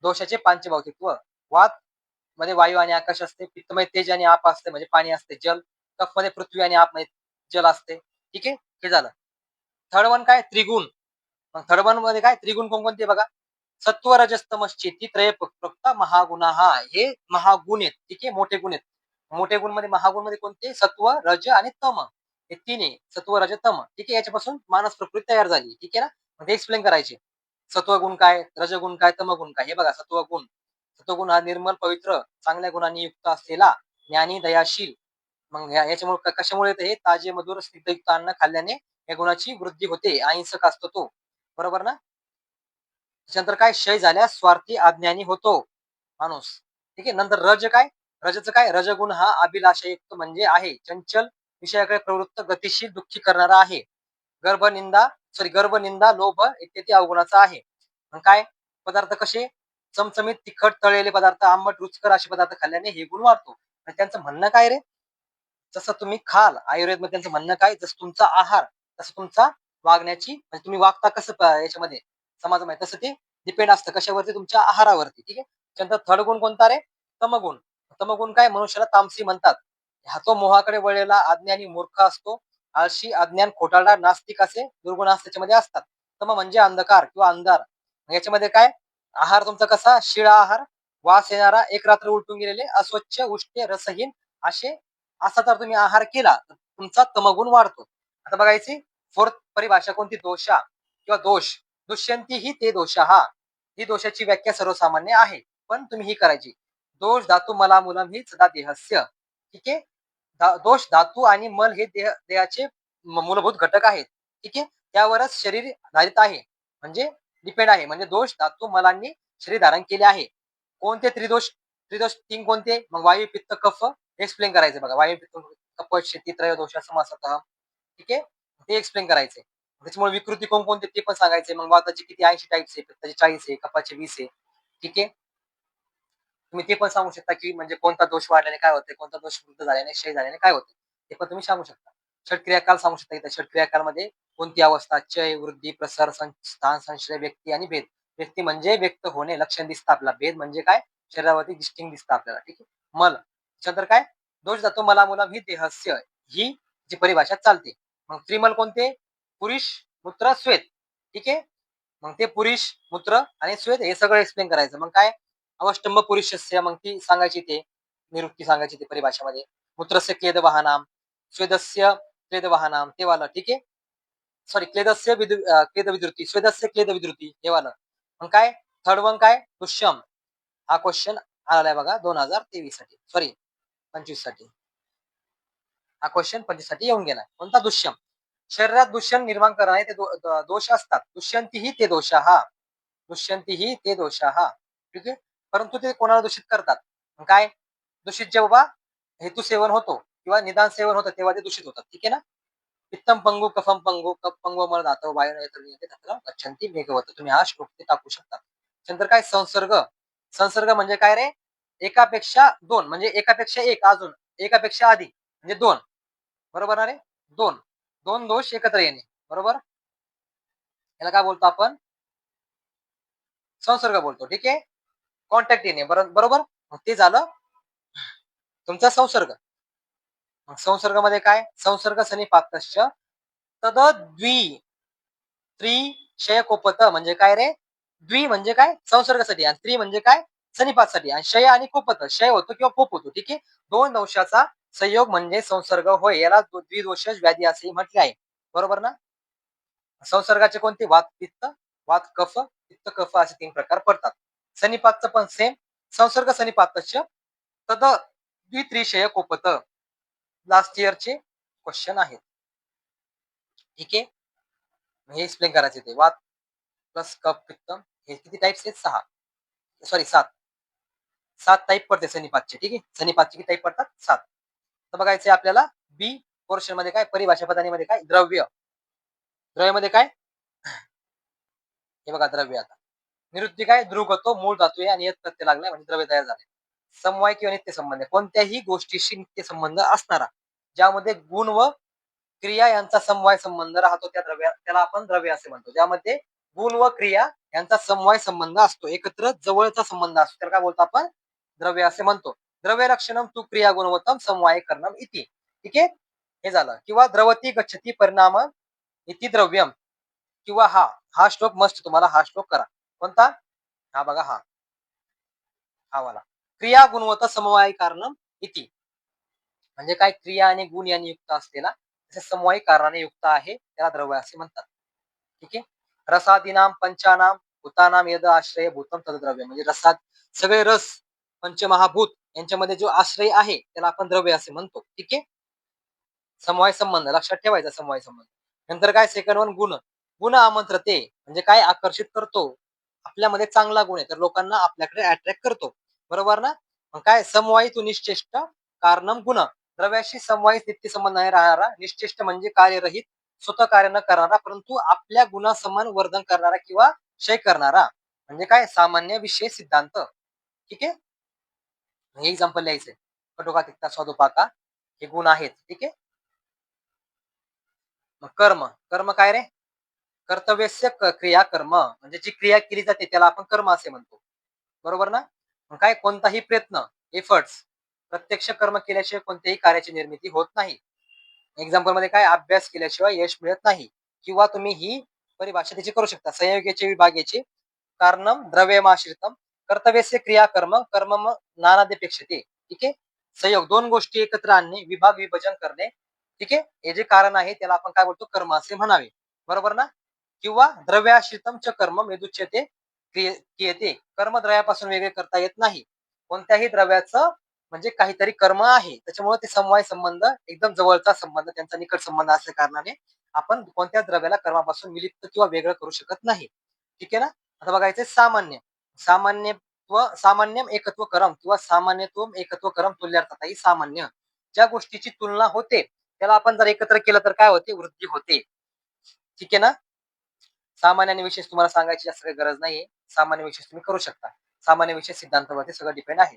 दोषाचे पांचभौतित्व, वात मध्ये वायू आणि आकाश असते, पित्त मध्ये तेज आणि आप असते म्हणजे पाणी असते, जल, कफ मध्ये पृथ्वी आणि आप मध्ये जल असते. ठीक आहे. हे झालं. थर्ड वन काय, त्रिगुण. मग थर्ड वन मध्ये काय, त्रिगुण कोणकोणते बघा, सत्व रजस्तमश्ची ती त्रय प्रोक्त महागुणा, हा हे महागुण आहेत. ठीक आहे. मोठे गुण आहेत. मोठे गुण मध्ये, महागुण मध्ये कोणते, सत्व रज आणि तम, हे तीन आहे. सत्व रज तम. ठीक आहे. याच्यापासून मानस प्रकृती तयार झाली. ठीक आहे ना. म्हणजे एक्सप्लेन करायचे. सत्वगुण काय, रजगुण काय, तमगुण काय. हे बघा, सत्वगुण, सत्वगुण हा निर्मल पवित्र चांगल्या गुणांनी युक्त असलेला ज्ञानी दयाशील. मग याच्यामुळे कशामुळे हे ताजे मधुर स्निग्धयुक्त अन्न खाल्ल्याने या गुणाची वृद्धी होते. अहिंसक असतो तो. बरोबर ना. त्याच्यानंतर काय, क्षय झाल्यास स्वार्थी अज्ञानी होतो माणूस. ठीक आहे. नंतर रज काय, रजचं काय, रजगुण हा अभिलाषायुक्त म्हणजे आहे, चंचल, विषयाकडे प्रवृत्त, गतिशील, दुःखी करणारा आहे. गर्भनिंदा लोभ इत्यादी अवगुणाचा आहे. मग काय, पदार्थ कसे, चमचमीत, तिखट, तळलेले पदार्थ, आंबट, रुचकर असे पदार्थ खाल्ल्याने हे गुण वाढतो. आणि त्यांचं म्हणणं काय रे, जसं तुम्ही खाल, आयुर्वेद मध्ये त्यांचं म्हणणं काय, जसं तुमचा आहार तसं तुमचा वागण्याची, म्हणजे तुम्ही वागता कसं याच्यामध्ये समाजामध्ये, तसं ते डिपेंड असतं कशावरती, तुमच्या आहारावरती. ठीक आहे. त्यानंतर थर्ड गुण कोणता रे, तमगुण. तमगुण काय, मनुष्याला तामसी म्हणतात. हा तो मोहाकडे वळलेला अज्ञानी मूर्ख असतो. आळशी, अज्ञान, खोटारडा, नास्तिक असे दुर्गुण त्याच्यामध्ये असतात. तम म्हणजे अंधकार किंवा अंधार. याच्यामध्ये काय, आहार तुमचा कसा, शिळा आहार, वास येणारा, एक रात्र उलटून गेलेले, अस्वच्छ, उष्टे, रसहीन असे, असा जर तुम्ही आहार केला तर तुमचा तमगुण वाढतो. आता बघायची फोर्थ परिभाषा कोणती, दोषा किंवा दोष. दुष्यंती ही ते दोषा, हा ही दोषाची व्याख्या सर्वसामान्य आहे, पण तुम्ही ही करायची. दोष धातू मला मूलम ही सदा देहस्य. ठीक आहे. दोष धातू आणि मल हे देहाचे मूलभूत घटक आहेत. ठीक आहे. त्यावरच शरीर धारित आहे, म्हणजे डिपेंड आहे. म्हणजे दोष धातू मलांनी शरीर धारण केले आहे. कोणते त्रिदोष, त्रिदोष तीन कोणते, मग वायू पित्त कफ एक्सप्लेन करायचे. बघा, वायू पित्त कफ शेती त्रयोदोष समासतः. ठीक आहे. ते एक्सप्लेन करायचे. त्याच्यामुळे विकृती कोणकोणते ते पण सांगायचे. मग वाताचे किती 80 टाइप्स आहे, पित्ताचे 40 आहे, कफाचे 20 आहे. ठीक आहे. तुम्ही ते पण सांगू शकता की म्हणजे कोणता दोष वाढल्याने काय होते, कोणता दोष वृद्ध झाल्याने, क्षय झाल्याने काय होते, ते पण तुम्ही सांगू शकता. षटक्रियाकाल सांगू शकता. इथं षटक्रियाकालमध्ये कोणती अवस्था, क्षय, वृद्धी, प्रसार, स्थान, संशय, व्यक्ती आणि भेद. व्यक्ती म्हणजे व्यक्त होणे, लक्षण दिसतं आपल्याला. भेद म्हणजे काय, शरीरावरती डिस्टिंग दिसतं आपल्याला. ठीक आहे. मल, त्याच्यानंतर काय, दोष जातो मला मुलाम ही देहस्य, ही जी परिभाषा चालते. मग त्रिमल कोणते, पुरुष, मूत्र, श्वेत. ठीक आहे. मग ते पुरुष, मूत्र आणि श्वेत हे सगळं एक्सप्लेन करायचं. मग काय, अवष्टंब पुरुषस्य, मग ती सांगायची, ते निरुक्ती सांगायची ते परिभाषेमध्ये. मूत्रस्य क्लेद वाहनाम, स्वेदस्य क्लेद वाहनाम, ते वाला. ठीक आहे. सॉरी, क्लेदस्य क्लेद विद्रुती, स्वेदस्य क्लेद विद्रुती, हे वाला. मग काय, थर्ड वन काय, दुष्यम. हा क्वेश्चन आलाय बघा 2023 साठी, सॉरी 25 साठी. हा क्वेश्चन 25 साठी येऊन गेला. कोणता, दुष्यम. शरीरात दूषण निर्माण करणारे ते दोष असतात. दुष्यंतीही ते दोष, हा दुष्यंतीही ते दोष, हा. ठीक आहे. परंतु ते कोणाला दूषित करतात, काय, दूषित जेव्हा हेतू सेवन होतो किंवा निदान सेवन होतं तेव्हा ते दूषित होतात. ठीक आहे ना. पित्तम पंगू, कफम पंगू, कफ पंगू मळ धातव वायू गच्छन्ति वेगवत. तुम्ही हा श्लोक ते टाकू शकता. नंतर काय, संसर्ग. संसर्ग म्हणजे काय रे, एकापेक्षा दोन, म्हणजे एकापेक्षा एक, अजून एकापेक्षा अधिक, म्हणजे दोन. बरोबर ना रे, दोन, दोन दोष एकत्र येणे. बरोबर, याला काय बोलतो आपण, संसर्ग बोलतो. ठीक आहे. कॉन्टॅक्ट येणे बरोबर. मग ते झालं तुमचा संसर्ग. मग संसर्गामध्ये काय संसर्ग सनिपातश्च तद द्वि त्रिशयकोपत म्हणजे काय रे द्वि म्हणजे काय संसर्गासाठी आणि त्रि म्हणजे काय सनिपातसाठी आणि शय आणि कोपत शय होतो किंवा कोप होतो. ठीक आहे. दोन दंशाचा संयोग म्हणजे संसर्ग होय. याला द्विदोष व्याधी असेही म्हटले आहे. बरोबर ना. संसर्गाचे कोणते वात पित्त वात कफ पित्त कफ असे 3 प्रकार पडतात. सनिपातचं पण सेम संसर्ग सनिपातच तद द्वित्रिशय कोपत लास्ट इयरचे क्वेश्चन आहेत. ठीक आहे. हे एक्सप्लेन करायचे ते वात प्लस कफ पित्त हे किती टाइप्स आहेत 6 सॉरी 7 टाईप पडते सनिपातचे. ठीक आहे. सनिपातचे किती टाईप पडतात 7. तर बघायचे आपल्याला बी पोर्शन मध्ये काय परिभाषा पदांमध्ये काय द्रव्य द्रव्यामध्ये काय हे बघा द्रव्य आता निवृत्ती काय ध्रुवतो मूळ धातू आहे आणि येत प्रत्यय लागलाय म्हणजे द्रव्य तयार झाले. समवाय किंवा नित्य संबंध कोणत्याही गोष्टीशी नित्य संबंध असणारा ज्यामध्ये गुण व क्रिया यांचा समवाय संबंध राहतो त्या द्रव्या त्याला आपण द्रव्य असे म्हणतो. ज्यामध्ये गुण व क्रिया यांचा समवाय संबंध असतो एकत्र जवळचा संबंध असतो त्याला काय बोलतो आपण द्रव्य असे म्हणतो. द्रव्य लक्षणम तू क्रिया गुणवत्तम समवाय करणम इति. ठीक आहे. हे झालं किंवा द्रवती गच्छती परिणाम इति द्रव्यम किंवा हा हा श्लोक मस्त तुम्हाला हा श्लोक करा. कोणता हा बघा हा वाला क्रिया गुणवत्ता समवाय कारणम इति म्हणजे काय क्रिया आणि गुण यांनी युक्त असलेला समवायी कारणाने युक्त आहे त्याला द्रव्य असे म्हणतात. ठीक आहे. रसादीनाम पंचानाम भूतानाम यद आश्रय भूतम तद्द्रव्य म्हणजे रसात सगळे रस पंचमहाभूत यांच्यामध्ये जो आश्रय आहे त्याला आपण द्रव्य असे म्हणतो. ठीक आहे. समवाय संबंध लक्षात ठेवायचा समवाय संबंध. नंतर काय सेकंड वन गुण गुण आमंत्रते म्हणजे काय आकर्षित करतो आपल्यामध्ये चांगला गुण आहे तर लोकांना आपल्याकडे अट्रॅक्ट करतो. बरोबर ना. मग काय समवायी तू निश्चेष्ट कारणम गुण द्रव्याशी समवायी नित्य संबंध नाही राहणारा निश्चेष्ट म्हणजे कार्यरहित स्वतः कार्य न करणारा परंतु आपल्या गुणासमान वर्धन करणारा किंवा क्षय करणारा म्हणजे काय सामान्य विषय सिद्धांत. ठीक आहे. हे एक्झाम्पल लिहायचंय कटोका तिक्ता स्वादुपाका हे गुण आहेत. ठीक आहे. मग कर्म कर्म काय रे कर्तव्यस्य क्रिया कर्म म्हणजे जी क्रिया केली जाते त्याला आपण कर्म असे म्हणतो. बरोबर ना. मग काय कोणताही प्रयत्न एफर्ट्स प्रत्यक्ष कर्म केल्याशिवाय कोणत्याही कार्याची निर्मिती होत नाही. एक्झाम्पल मध्ये काय अभ्यास केल्याशिवाय यश मिळत नाही किंवा तुम्ही ही परिभाषा त्याची करू शकता संयोगाचे विभागाचे कारणम द्रव्यमाश्रितम कर्तव्यस्य क्रिया कर्म कर्म नानादेपेक्षते. ठीक आहे. संयोग दोन गोष्टी एकत्र आणणे विभाग विभजन करणे. ठीक आहे. हे जे कारण आहे त्याला आपण काय बोलतो कर्म असे म्हणावे. बरोबर ना. किंवा द्रव्याश्रितम च कर्म मेदुच्यते क्रियते कर्म द्रव्यापासून वेगळे करता येत नाही. कोणत्याही द्रव्याचं म्हणजे काहीतरी कर्म आहे त्याच्यामुळे ते समवाय संबंध एकदम जवळचा संबंध त्यांचा निकट संबंध असल्या कारणाने आपण कोणत्या द्रव्याला कर्मापासून विलिप्त किंवा वेगळं करू शकत नाही. ठीक आहे ना. आता बघायचं सामान्य सामान्यत्व सामान्यम एकत्व करम किंवा सामान्यत्व एकत्व करम तुल्यार्थातही सामान्य ज्या गोष्टीची तुलना होते त्याला आपण जर एकत्र केलं तर काय होते वृद्धी होते. ठीक आहे ना. सामान्य आणि विशेष तुम्हाला सांगायची जास्त काही गरज नाहीये. सामान्य विशेष तुम्ही करू शकता. सामान्य विशेष सिद्धांतावरती सगळं डिपेंड आहे.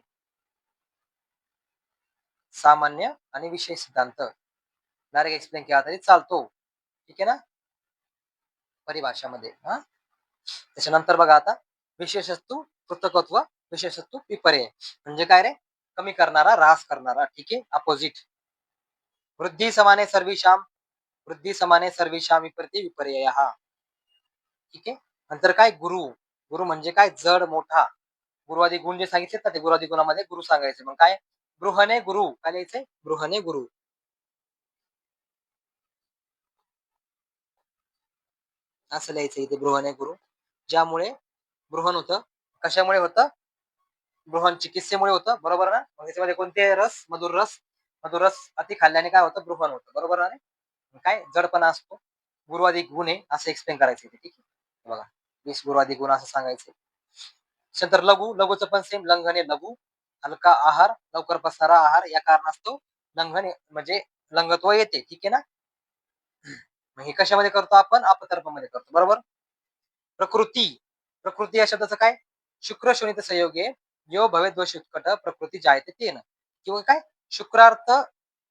सामान्य आणि विशेष सिद्धांत डायरेक्ट एक्सप्लेन केला तरी चालतो. ठीक आहे ना परिभाषामध्ये. हा त्याच्यानंतर बघा आता विशेषस्तू पृथकत्व विशेषस्तू विपर्यय म्हणजे काय रे कमी करणारा ऱ्हास करणारा. ठीक आहे. अपोजिट वृद्धी समाने सर्विशाम वृद्धी समाने सर्विशाम विपरीत विपर्यय हा. ठीक आहे. नंतर काय गुरु गुरु म्हणजे काय जड मोठा गुरुवादी गुण जे सांगितले ना ते गुरुवादी गुणामध्ये गुरु सांगायचे. मग काय बृहने गुरु काय लिहायचंय बृहने गुरु असं लिहायचं इथे बृहने गुरु ज्यामुळे बृहन होतं कशामुळे होतं बृहन चिकित्सेमुळे होतं. बरोबर ना. मग त्याच्यामध्ये कोणते रस मधुर रस अति खाल्ल्याने काय होतं बृहन होतं. बरोबर ना. काय जडपणा असतो गुरुवादी गुण आहे असं एक्सप्लेन करायचं. ठीक आहे. बघा 20 गुरुवादी गुण असं सांगायचे. नंतर लघु लघुचं पण सेम लंघने लघु हलका आहार लवकर पसणारा आहार या कारणास्तव लंघन म्हणजे लंगत्व येते. ठीक आहे ना. हे कशामध्ये करतो आपण अपतर्पमध्ये करतो. बरोबर. प्रकृती प्रकृती या शब्दाचं काय शुक्र शोणित संयोगे यो भवेत दोष उत्कट प्रकृती जायते तेन किंवा काय शुक्रार्थ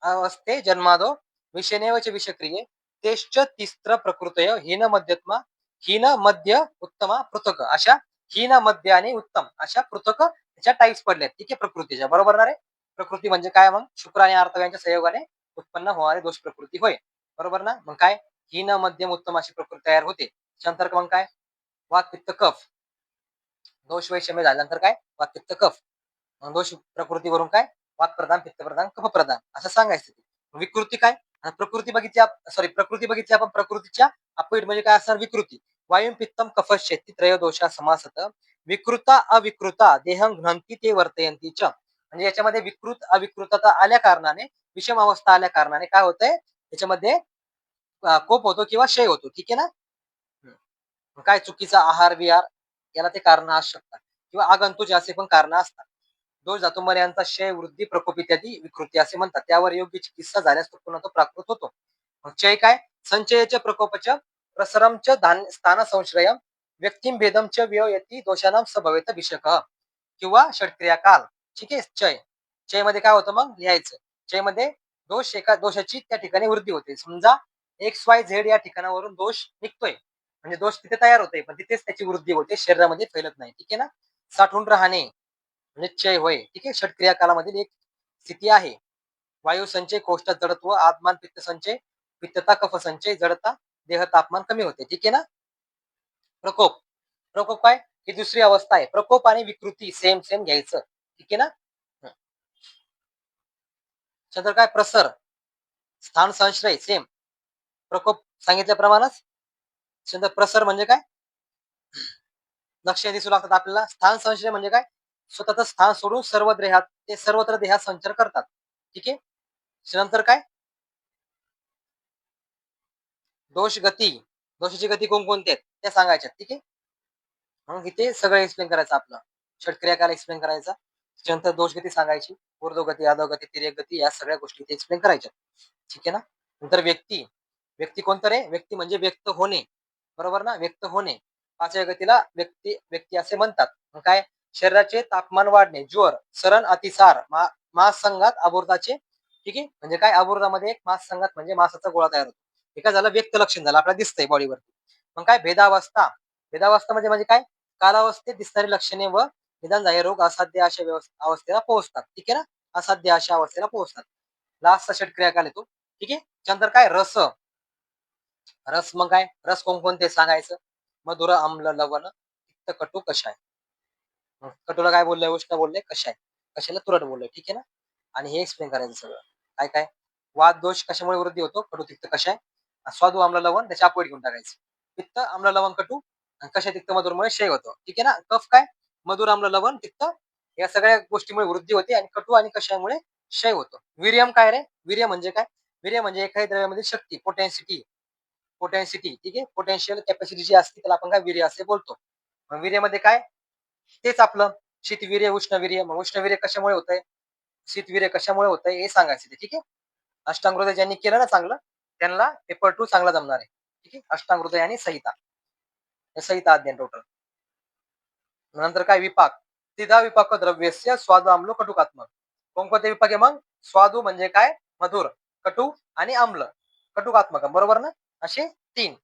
अवस्थे जन्मादो विषयनेवच विषक्रिये तेश्च तिस्त्र प्रकृतय हीन मध्यत्मा हीन मध्य उत्तमा पृथक अशा हीन, मध्य आणि उत्तम अशा पृथक त्याच्या टाईप्स पडल्या, ठीक आहे, प्रकृतीच्या. बरोबर ना रे? प्रकृती म्हणजे काय मग? शुक्र आणि आर्तव यांच्या संयोगाने उत्पन्न होणारी दोष प्रकृती होय. बरोबर ना? मग काय? हीन, मध्यम, उत्तम अशी प्रकृती तयार होते. त्याच्यानंतर मग काय? वात, पित्त, कफ. दोष वैषम्य झाल्यानंतर काय? वात, पित्त, कफ. मग दोष प्रकृतीवरून काय? वात प्रधान, पित्त प्रधान, कफ प्रधान असं सांगायचं. विकृती काय? प्रकृती बघितली, सॉरी, प्रकृती बघितली आपण. प्रकृतीच्या अपोजिट म्हणजे काय असणार? विकृती. वायू, पित्तम, कफ, शेती त्रयोदोषा समासत विकृता अविकृता देहं घ्नंती ते वर्तयंती च. म्हणजे याच्यामध्ये विकृत अविकृतता आल्या कारणाने, विषम अवस्था आल्या कारणाने काय होतंय? याच्यामध्ये कोप होतो किंवा क्षय होतो, ठीक आहे ना? काय? चुकीचा आहार विहार याला ते कारण असू शकतात, किंवा आगंतुक असे पण कारण असतात. दोष धातूमध्ये यांचा क्षय, वृद्धी, प्रकोप इत्यादी विकृती असे म्हणतात. त्यावर योग्य चिकित्सा झाल्यास तो पुन्हा तो प्राकृत होतो. मग क्षय काय? संचयच प्रकोपच प्रसरमच स्थान संश्रयम व्यक्तिम भेदम च व्ययती दोषानाम सभवेत विषक, किंवा षटक्रिया काल, ठीक आहे. क्षय, क्षय मध्ये काय होतं मग लिहायचं. क्षय मध्ये दोष, एका दोषाची त्या ठिकाणी वृद्धी होते. समजा XYZ या ठिकाणावरून दोष निघतोय, म्हणजे दोष तिथे तयार होते, पण तिथेच त्याची वृद्धी होते, शरीरामध्ये फैलत नाही, ठीक आहे ना? साठवून राहणे म्हणजे क्षय होय, ठीक आहे. षटक्रिया कालामधील एक स्थिती आहे. वायू संचय, कोष्ठ जडत्व, आत्मान, पित्त संचय, पित्तता, कफ संचय, जडता, देह तापमान कमी होते, ठीक आहे ना? प्रकोप, प्रकोप काय? ही दुसरी अवस्था आहे. प्रकोप आणि विकृती सेम सेम घ्यायचं, ठीक आहे ना? त्यानंतर काय? प्रसर, स्थान संश्रय सेम, प्रकोप सांगितल्याप्रमाणेच. त्यानंतर प्रसर म्हणजे काय? लक्षणे दिसू लागतात आपल्याला. स्थान संशय म्हणजे काय? स्वतःचं स्थान सोडून सर्व देहात, ते सर्वत्र देहात संचार करतात, ठीक आहे. त्यानंतर काय? दोष गती, दोषाची गती कोणकोणते आहेत त्या सांगायच्या, ठीक आहे. मग इथे सगळं एक्सप्लेन करायचं आपलं. षटक्रियाकाल एक्सप्लेन करायचा. त्यानंतर दोष गती सांगायची, ऊर्ध्वगती, अधोगती, तिर्यक गती, या सगळ्या गोष्टी इथे एक्सप्लेन करायच्या, ठीक आहे ना? नंतर व्यक्ती, व्यक्ती कोणतं रे? व्यक्ती म्हणजे व्यक्त होणे, बरोबर ना? व्यक्त होणे. पाचव्या गतीला व्यक्ती, व्यक्ती असे म्हणतात. मग काय? शरीराचे तापमान वाढणे, ज्वर, सरण, अतिसार, मास संघात अबोर्धाचे, ठीक आहे. म्हणजे काय? अबोर्धामध्ये एक मास संघात म्हणजे मासाचा गोळा तयार होतो. हे काय झालं? व्यक्त लक्षण झालं, आपल्याला दिसतंय बॉडीवरती. मग काय? भेदावस्था, भेदावस्था म्हणजे काय? कालावस्थेत दिसणारी लक्षणे व निदान झालेले रोग असाध्य अशा अवस्थेला पोहोचतात, ठीक आहे ना? असाध्य अशा अवस्थेला पोहोचतात. लास्टचा षटक्रियाकाल येतो, ठीक आहे. त्यानंतर काय? रस, रस मग काय? रस कोणकोणते सांगायचं. मधुर, आम्ल, लवण, तिक्त, कटू, कषाय. कटूला काय बोललंय? उष्ण बोलले. कषाय, कशाला तुरट बोललंय, ठीक आहे ना? आणि हे एक्सप्लेन करायचं सगळं. काय काय? वाद दोष कशामुळे वृद्धी होतो? कडू, तिक्त, कषाय. स्वादू, आम्ल, लवण त्याच्या अपोजिट घेऊन टाकायचं. पित्त, आम्ल, लवण, कटू, आणि कषाय, तिक्त, मधुरमुळे क्षय होतो, ठीक आहे ना? कफ काय? मधुर, आम्ल, लवण, तिक्त या सगळ्या गोष्टीमुळे वृद्धी होते, आणि कटू आणि कषायमुळे क्षय होतो. वीर्यम काय रे? वीर्य म्हणजे काय? वीर्य म्हणजे एखाद्या द्रव्यामधील शक्ती, पोटेन्सिटी, पोटेन्सिटी, ठीक आहे. पोटेन्शियल कॅपॅसिटी जी असते त्याला आपण काय? वीर्य असे बोलतो. मग वीर्यामध्ये काय? तेच आपलं शीतवीर्य, उष्णवीर्य. मग उष्णवीर्य कशामुळे होतंय? शीतवीर्य कशामुळे होतंय हे सांगायचं, ठीक आहे. अष्टांग हृदय ज्यांनी केलं ना चांगलं, त्यांना पेपर 2 चांगला जमणार आहे, ठीक आहे. अष्टांग हृदय आणि संहिता, हे संहिता अध्ययन टोटल. नंतर काय? विपाक, तिधा विपाक द्रव्यस्य स्वादू, आम्ल, कटुकात्मक. कोणकोणते विपाक आहे मग? स्वादू म्हणजे काय? मधुर, कटू आणि आम्ल, कटुकात्मक, बरोबर ना? असे 3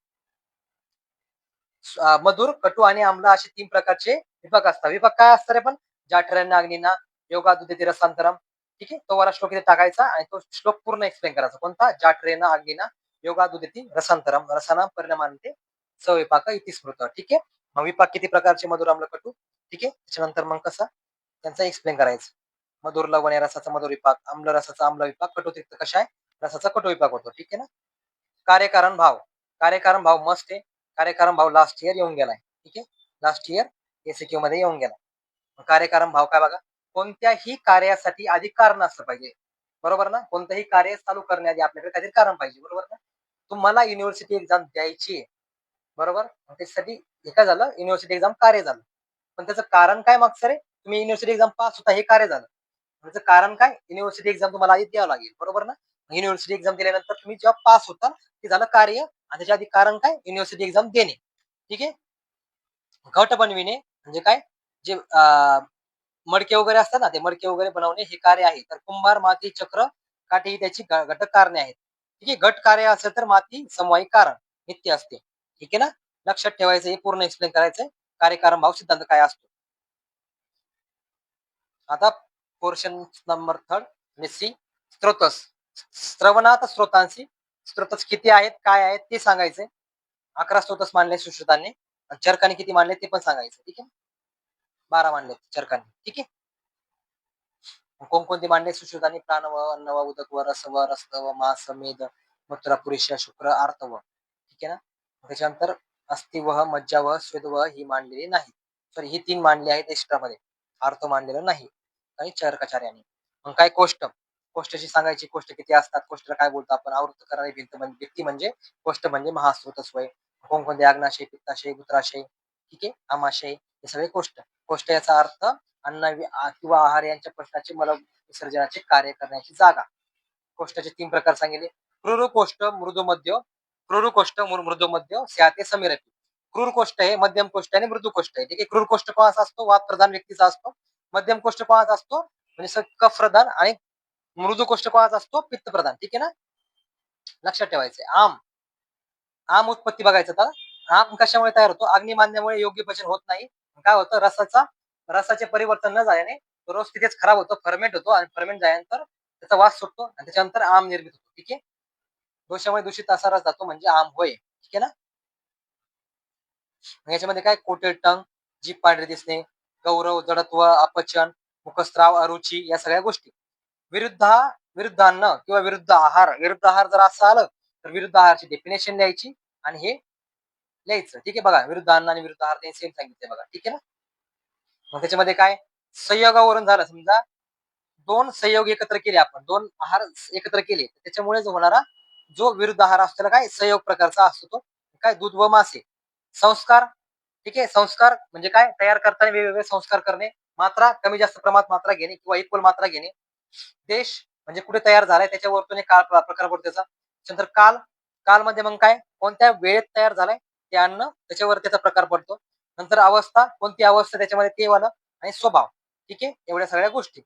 मधुर, कटू आणि आम्ल असे 3 प्रकारचे विपाक असतात. विपाक काय असतात रे? पण जाठरांना, अग्नीना, योगा दुधेती रसांतरम, ठीक आहे. तो वाला श्लोक इथे टाकायचा आणि तो श्लोक पूर्ण एक्सप्लेन करायचा. कोणता? जाठरेना, अग्नीना, योगा दुधेती रसांतरम, रसाना परिणामांते सविपाक इति स्मृत, ठीक आहे. मग विपाक किती प्रकारचे? मधुर, आम्ल, कटू, ठीक आहे. त्याच्यानंतर मग कसं त्यांचा एक्सप्लेन करायचं. मधुर लवण या रसाचा मधुर विपाक, आम्ल रसाचा आम्ल विपाक, कटू तिक्त कषाय रसाचा कटू विपाक होतो, ठीक आहे ना? कार्यकारण भाव, कार्यकारण भाव मस्ट आहे. कार्यकारण भाव लास्ट इयर येऊन गेलाय, ठीक आहे. लास्ट इयर एसीक्यू मध्ये येऊन गेला. कार्यकारण भाव काय बघा? कोणत्याही कार्यासाठी आधी कारण असलं पाहिजे, बरोबर ना? कोणतंही कार्य चालू करण्याआधी आपल्याकडे काहीतरी कारण पाहिजे, बरोबर ना? तुम्हाला युनिव्हर्सिटी एक्झाम द्यायची, बरोबर? त्याच्यासाठी हे काय झालं? युनिव्हर्सिटी एक्झाम कार्य झालं. पण त्याचं कारण काय मागचं रे? तुम्ही युनिव्हर्सिटी एक्झाम पास होता, हे कार्य झालं. त्याचं कारण काय? युनिव्हर्सिटी एक्झाम तुम्हाला आधी द्यावं लागेल, बरोबर ना? युनिव्हर्सिटी एक्झाम दिल्यानंतर तुम्ही जेव्हा पास होता ते झालं कार्य, आणि त्याच्या आधी कारण काय? युनिव्हर्सिटी एक्झाम देणे, ठीक आहे. घट बनविणे म्हणजे काय? जे मडके वगैरे असतात ना, ते मडके वगैरे बनवणे हे कार्य आहे. तर कुंभार, माती, चक्र, काठी ही त्याची घटक कारणे आहेत, ठीक आहे. घट कार्य असेल तर माती समवायी कारण नित्य असते, ठीक आहे ना? लक्षात ठेवायचं, हे पूर्ण एक्सप्लेन करायचंय. कार्यकारण भाव सिद्धांत काय असतो. आता पोर्शन नंबर 3 सी स्त्रोतस श्रवणात स्त्रोतांशी स्त्रोतस किती आहेत काय आहेत ते सांगायचे. 11 स्त्रोतस मानले सुश्रुतांनी आणि चरकाने किती मानले ते पण सांगायचं. ठीक आहे, 12 मानले चरकाने. ठीक आहे, कोणकोणते मांडले सुश्रुतांनी प्राणव अन्नव उदकव रसव रस्तव मास मेद मूत्र पुरुष शुक्र आर्तव. ठीक आहे ना. त्याच्यानंतर अस्थिवह मज्जावह स्वेदवह ही मांडलेली नाही. सॉरी, ही 3 मांडली आहेत एक्स्ट्रामध्ये, अर्थ मांडलेलं नाही काही चरकाचार्याने. मग काय कोष्ट, कोष्टची सांगायची कोष्ट किती असतात. कोष्टला काय बोलतो आपण, आवृत्त करणारी भित्ती म्हणजे कोष्ट म्हणजे महास्रोतस्वय. कोणकोणते आग्नाशय पित्ताशय मूत्राशय, ठीक आहे, आमाशय, हे सगळे कोष्ट. कोष्ट याचा अर्थ अन्न किंवा आहार यांच्या प्रश्नाचे मल विसर्जनाचे कार्य करण्याची जागा. कोष्टाचे 3 प्रकार सांगितले. क्रूर कोष्ट मृदू मध्य, क्रूर कोष्ट मृदू मध्य स्याते समीरपी. क्रूर कोष्ट आहे, मध्यम कोष्ट आणि मृदू कोष्ट आहे. ठीक आहे, क्रूर कोष्ट कोणाचा असतो, वात प्रधान व्यक्तीचा असतो. मध्यम कोष्ट कोणाचा असतो म्हणजे कफ प्रधान, आणि मृदू कोष्ट कोणाचा असतो, पित्त प्रधान. ठीक आहे ना, लक्षात ठेवायचंय. आम, आम उत्पत्ती बघायचं तर आम कशामुळे तयार होतो, अग्निमांद्यामुळे योग्य पचन होत नाही. काय होतं, रसाचे परिवर्तन न झाल्याने तो रोज तिथेच खराब होतो, फर्मेंट होतो, आणि फर्मेंट झाल्यानंतर त्याचा वास सुटतो आणि त्याच्यानंतर आम निर्मित होतो. ठीक आहे, दोषामुळे दूषित असा रस जातो म्हणजे आम होय. ठीक आहे ना. याच्यामध्ये काय, कोटेड टंग, जीभ पांढरी दिसणे, गौरव जडत्व अपचन मुखस्त्राव अरुची, या सगळ्या गोष्टी. विरुद्धान्न किंवा विरुद्ध आहार जर असं आलं तर विरुद्ध आहारची डेफिनेशन लिहायची आणि हे लिहायचं. ठीक आहे, बघा विरुद्ध अन्न आणि विरुद्ध आहार ते सेम सांगितले बघा. ठीक आहे ना. मग त्याच्यामध्ये काय, संयोगावरून झालं, समजा 2 संयोग एकत्र केले, आपण 2 आहार एकत्र केले, त्याच्यामुळे जो होणारा जो विरुद्ध आहार असतो त्याला काय, संयोग प्रकारचा असतो तो. काय, दूध व मासे. संस्कार, ठीक आहे, संस्कार म्हणजे काय, तयार करताना वेगवेगळे संस्कार करणे. मात्रा, कमी जास्त प्रमाणात मात्रा घेणे किंवा इक्वल मात्रा घेणे. देश म्हणजे कुठे तयार झालाय त्याच्यावरतून एक काळ प्रकार पडतो त्याचा. त्याच्यानंतर काल, काल मध्ये मग काय, कोणत्या वेळेत तयार झालाय ते अन्न, त्याच्यावर त्याचा प्रकार पडतो. नंतर अवस्था, कोणती अवस्था त्याच्यामध्ये ते वाला, आणि स्वभाव. ठीक आहे, एवढ्या सगळ्या गोष्टी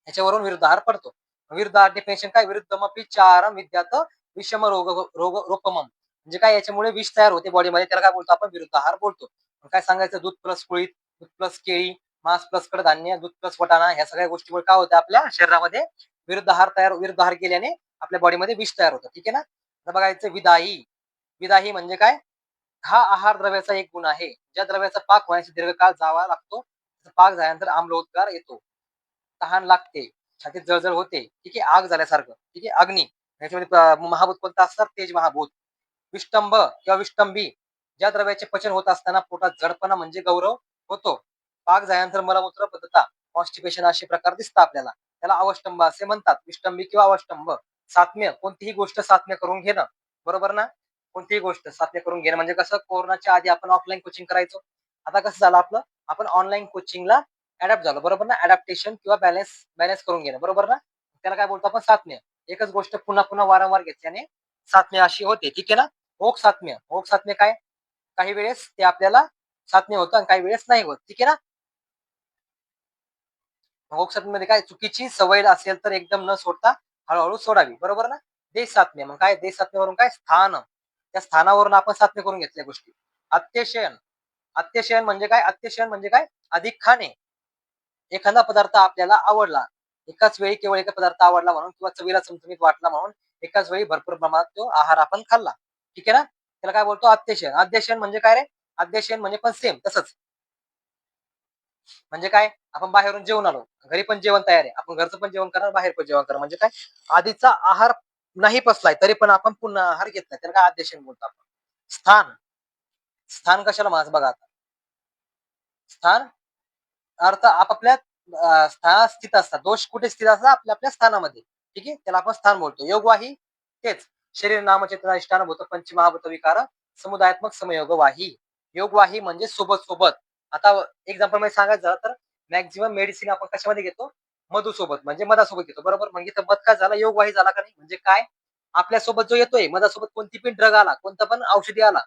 याच्यावरून विरुद्ध आहार पडतो. विरुद्ध आहार डेफिनेशन काय, विरुद्धमपी चारम विद्यात विषम रोग रोपमम, म्हणजे काय, याच्यामुळे विष तयार होते बॉडीमध्ये, त्याला काय बोलतो आपण, विरुद्ध आहार बोलतो. काय सांगायचं, दूध प्लस कुळीत, दूध प्लस केळी, मांस प्लस कडधान्य, दूध प्लस वटाणा, ह्या सगळ्या गोष्टीमुळे काय होतं, आपल्या शरीरामध्ये विरुद्ध आहार केल्याने आपल्या बॉडीमध्ये विष तयार होतं. ठीक आहे ना. तर बघायचं विदाही, विदाही म्हणजे काय, हा आहार द्रव्याचा एक गुण आहे, ज्या द्रव्याचा पाक होण्यासाठी दीर्घकाळ जावा लागतो. पाक झाल्यानंतर आम्लोद्गार येतो, तहान लागते, छातीत जळजळ होते. ठीक आहे, आग झाल्यासारखं. ठीक आहे, अग्नी, याच्यामध्ये महाभूत कोणता असतात, तेज महाभूत. विष्टंभ किंवा विष्टंभी, ज्या द्रव्याचे पचन होत असताना पोटात जडपणा म्हणजे गौरव होतो. पाक झाल्यानंतर मलमूत्र बद्धता, कॉन्स्टिपेशन असे प्रकार दिसतात आपल्याला, त्याला अवष्टंभ असे म्हणतात. विष्टंभी किंवा अवष्टंभ. सात्म्य, कोणतीही गोष्ट सात्म्य करून घेणं, बरोबर ना. कोणतीही गोष्ट सात्म्य करून घेणं म्हणजे कसं, कोरोनाच्या आधी आपण ऑफलाईन कोचिंग करायचो, आता कसं झालं आपलं, आपण ऑनलाईन कोचिंगला अडॅप्ट झालो, बरोबर ना. अडॅप्टेशन किंवा बॅलन्स करून घेणं, बरोबर ना. त्याला काय बोलतो आपण, सात्म्य. एकच गोष्ट पुन्हा पुन्हा वारंवार घेतल्याने सात्म्य अशी होते. ठीक आहे ना. ओक सात्म्य, ओक सात्म्य काय, काही वेळेस ते आपल्याला सात्म्य होतं आणि काही वेळेस नाही होत. ठीक आहे ना. ओक सात्म्य मध्ये काय, चुकीची सवय असेल तर एकदम न सोडता हळूहळू सोडावी, बरोबर ना. देश सात्म्य, मग काय, देश सात्म्यावरून काय, स्थान, त्या स्थानावरून आपण सात्म्य करून घेतल्या गोष्टी. अत्यशयन, अत्यशयन म्हणजे काय, अत्यशयन म्हणजे काय, अधिक खाणे. एखादा पदार्थ आपल्याला आवडला, एकाच वेळी केवळ एका पदार्थ आवडला म्हणून किंवा चवीला चमचमीत वाटला म्हणून एकाच वेळी भरपूर प्रमाणात तो आहार आपण खाल्ला. ठीक आहे ना. त्याला काय बोलतो, अत्यशयन. अध्यशयन म्हणजे काय रे, अध्यशयन म्हणजे पण सेम तसंच. म्हणजे काय, आपण बाहेरून जेवण आलो, घरी पण जेवण तयार आहे, आपण घरचं पण जेवण करणार, बाहेर पण जेवण करणार, म्हणजे काय, आधीचा आहार नाही पचलाय तरी पण आपण पुन्हा आहार घेतलाय, त्याला काय, अध्यशन बोलतो आपण. स्थान, स्थान कशाला माझ बघा आता, स्थान अर्थ आपापल्या स्थानात स्थित असतात. दोष कुठे स्थित असतात, आपल्या आपल्या स्थानामध्ये. ठीक आहे, त्याला आपण स्थान बोलतो. योगवाही तेच, शरीर नामचेतना इष्टान भूत पंचमहाभूत विकार समुदायात्मक समयोग वाही. योगवाही म्हणजे सोबत सोबत. आता एक्झाम्पल मध्ये सांगायचं झालं तर मॅक्झिमम मेडिसिन आपण कशामध्ये घेतो, मधू सोबत म्हणजे मधासोबत घेतो, बरोबर. म्हणजे मध काय झाला, योगवाही झाला का नाही, म्हणजे काय, आपल्यासोबत जो येतोय मधासोबत कोणती पण ड्रग आला, कोणता पण औषधी आला,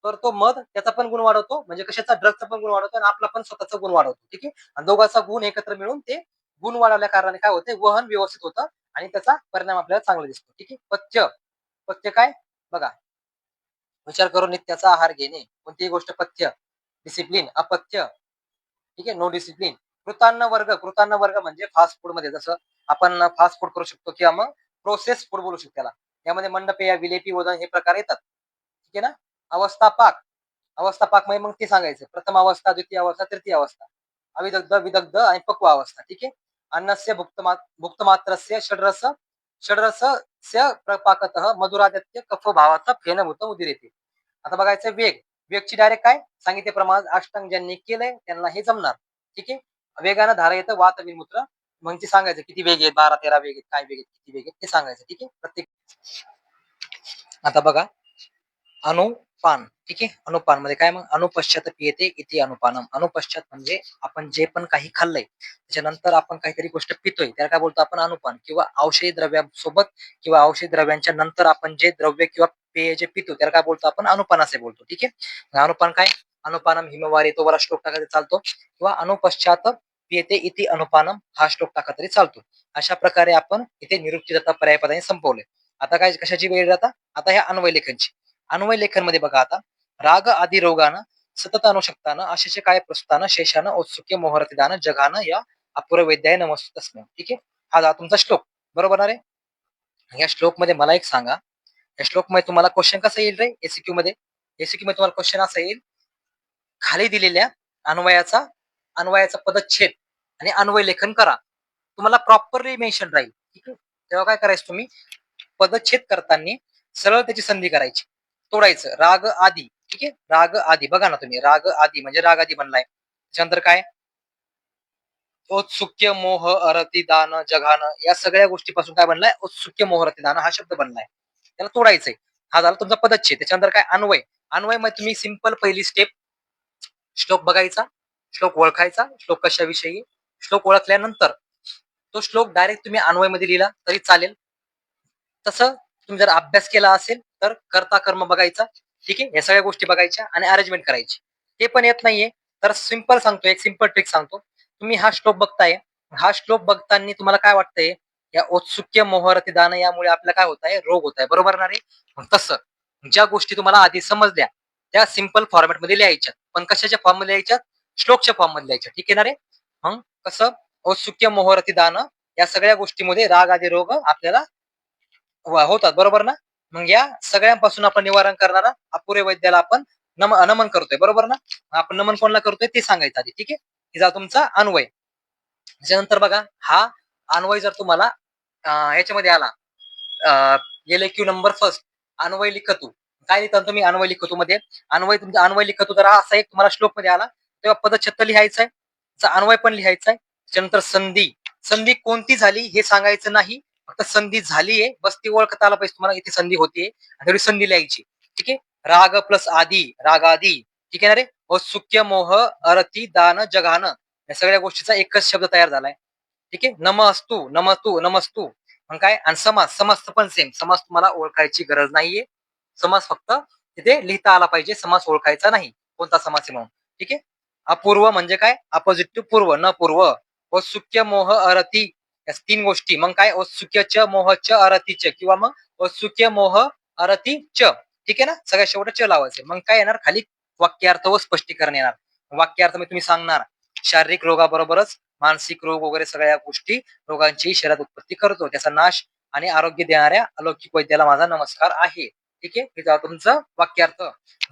तर तो मध त्याचा पण गुण वाढवतो, म्हणजे कशाचा, ड्रगचा पण गुण वाढवतो आणि आपला पण स्वतःचा गुण वाढवतो. ठीक आहे, आणि दोघांचा गुण एकत्र मिळून ते गुण वाढवल्या कारणाने काय होते, वहन व्यवस्थित होतं आणि त्याचा परिणाम आपल्याला चांगला दिसतो. ठीक आहे. पथ्य, पथ्य काय बघा, विचार करून नित्याचा आहार घेणे, कोणतीही गोष्ट पथ्य. डिसिप्लिन, अपत्य, ठीक आहे, नो डिसिप्लिन. कृतान्न वर्ग म्हणजे फास्ट फूड मध्ये जसं आपण फास्ट फूड करू शकतो किंवा मग प्रोसेस फूड बोलू शकतो त्याला. यामध्ये मंडपेय, विलेपी, वदन हे प्रकार येतात. ठीक आहे ना. अवस्था पाक, अवस्था पाक म्हणजे मग ते सांगायचं प्रथम अवस्था, द्वितीय अवस्था, तृतीय अवस्था, अविदग्ध, विदग्ध आणि पक्व अवस्था. ठीक आहे. अन्नस्य भुक्त मात्रस्य षडरस, षडरसस्य प्रपाकतः मधुरादित्य कफ भावाचा फेनभूत उदीर येते. आता बघायचं वेग. वेगची डायरेक्ट काय सांगितल्याप्रमाणे अष्टांग ज्यांनी केलंय त्यांना हे जमणार. ठीक आहे. वेगानं धारा येतं वात विनमूत्र, मग ते सांगायचं किती वेग आहे, 12-13 वेग आहेत, काय वेग आहेत, किती वेग आहेत ते सांगायचं. ठीक आहे. प्रत्येक आता बघा अनुपान. ठीक आहे. अनुपान मध्ये काय मग अनुपश्चात पियते इति अनुपानम. अनुपश्चात म्हणजे आपण जे पण काही खाल्लंय त्याच्यानंतर आपण काहीतरी गोष्ट पितोय त्याला काय बोलतो आपण अनुपान. किंवा औषधी द्रव्यासोबत किंवा औषधी द्रव्यांच्या नंतर आपण जे द्रव्य किंवा पेय जे पितो त्याला काय बोलतो आपण अनुपान असे बोलतो. ठीक आहे. अनुपान काय अनुपानम हिमवारी तो बरा श्लोक टाका चालतो, किंवा अनुपश्चात पियते इति अनुपानम हा श्लोक टाका तरी चालतो. अशा प्रकारे आपण इथे निरुक्ती दत्ता पर्यायपदाने संपवले. आता काय कशाची वेळ जाता, आता ह्या अन्वय लेखनची. अन्वय लेखन मध्ये बघा आता राग आदी रोगानं सतत अनुशक्तानं आशेचे काय प्रस्तानं शेषानं औत्सुक्य मोहरतिदानं जगानं या अपुर वैद्याय नमस्तस्म. ठीक आहे. हा जा तुमचा श्लोक बरोबर ना रे. या श्लोक मध्ये मला एक सांगा, या श्लोक मध्ये तुम्हाला क्वेश्चन कसा येईल रे एसीक्यू मध्ये. एसीक्यू मध्ये तुम्हाला क्वेश्चन असा येईल, खाली दिलेल्या अन्वयाचा अन्वयाचा पदच्छेद आणि अन्वय लेखन करा. तुम्हाला प्रॉपरली मेन्शन राहील. ठीक आहे. तेव्हा काय करायचं तुम्ही पदच्छेद करताना सरळ त्याची संधी करायची, तोडायचं राग आदी. ठीक आहे. राग आदी बघा ना तुम्ही, राग आदी म्हणजे राग आदी बनलाय. त्याच्यानंतर काय औत्सुक्य मोह अरती दान जघान या सगळ्या गोष्टीपासून काय बनलाय औत्सुक्य मोह अरती दान हा शब्द बनलाय. त्याला तोडायचंय. हा झाला तुमचा पदच्छेद. त्याच्यानंतर काय अन्वय. अन्वय मध्ये तुम्ही सिंपल पहिली स्टेप श्लोक बघायचा, श्लोक ओळखायचा, श्लोक कशाविषयी, श्लोक ओळखल्यानंतर तो श्लोक डायरेक्ट तुम्ही अन्वय मध्ये लिहिला तरी चालेल. तसं तुम्ही जर अभ्यास केला असेल तर कर्ता कर्म बघायचा. ठीक आहे. या सगळ्या गोष्टी बघायच्या आणि अरेंजमेंट करायची. ते पण येत नाहीये तर सिंपल सांगतो, एक सिंपल ट्रिक सांगतो. तुम्ही हा श्लोक बघताय, हा श्लोक बघताना तुम्हाला काय वाटतंय, या औत्सुक्य मोहरती दान यामुळे आपल्याला काय होत आहे रोग होत आहे बरोबर ना रे. तसं ज्या गोष्टी तुम्हाला आधी समजल्या त्या सिंपल फॉर्मॅट मध्ये लिहायच्या, पण कशाच्या फॉर्म मध्ये लिहायच्या, श्लोकच्या फॉर्म मध्ये लिहायच्या. ठीक आहे ना रे. मग कसं औत्सुक्य मोहरती दान या सगळ्या गोष्टीमध्ये राग आदी रोग आपल्याला होतात बरोबर ना. मग या सगळ्यांपासून आपण निवारण करणारा अपुरे वैद्याला आपण नमन करतोय बरोबर ना. आपण नमन कोणाला करतोय ते सांगायचं आधी. ठीक आहे. हे जा तुमचा अन्वय. त्याच्यानंतर बघा हा अन्वय जर तुम्हाला ह्याच्यामध्ये आला LAQ नंबर फर्स्ट अन्वय लिखतू, काय लिहिता तुम्ही अन्वय लिखतू मध्ये, अन्वय तुमचा अन्वय लिखतू जर असा एक तुम्हाला श्लोक मध्ये आला तेव्हा पदच्छेद लिहायचंय, अन्वय पण लिहायचंय. त्याच्यानंतर संधी, संधी कोणती झाली हे सांगायचं नाही, फक्त संधी झालीये बस ती ओळखता आला पाहिजे तुम्हाला, इथे संधी होतीये आणि तेवढी संधी लिहायची. ठीक आहे. राग प्लस आदी, राग आदी. ठीक आहे ना रे. औत्सुक्य मोह अरती दान जगान या सगळ्या गोष्टीचा एकच शब्द तयार झालाय. ठीक आहे. नमस्तू नमस्तू नमस्तू. मग काय आणि समास, समास पण सेम. समास तुम्हाला ओळखायची गरज नाहीये, समास फक्त तिथे लिहिता आला पाहिजे, समास ओळखायचा नाही कोणता समास आहे म्हणून. ठीक आहे. अपूर्व म्हणजे काय अपोजिट टू पूर्व, न पूर्व. औत्सुक्य मोह अरती या तीन गोष्टी. मग काय औत्सुक्यच मोहच अरतीच किंवा मग औत्सुक्य मोह अरती च. ठीक आहे ना. सगळ्या शेवट च लावायचे. मग काय येणार खाली वाक्यार्थ व स्पष्टीकरण येणार. वाक्यार्थ मी तुम्ही सांगणार शारीरिक रोगाबरोबरच मानसिक रोग वगैरे सगळ्या गोष्टी रोगांची शरीरात उत्पत्ती करतो, त्याचा नाश आणि आरोग्य देणाऱ्या अलौकिक वैद्याला माझा नमस्कार आहे. ठीक आहे. हे तुमचं वाक्यार्थ.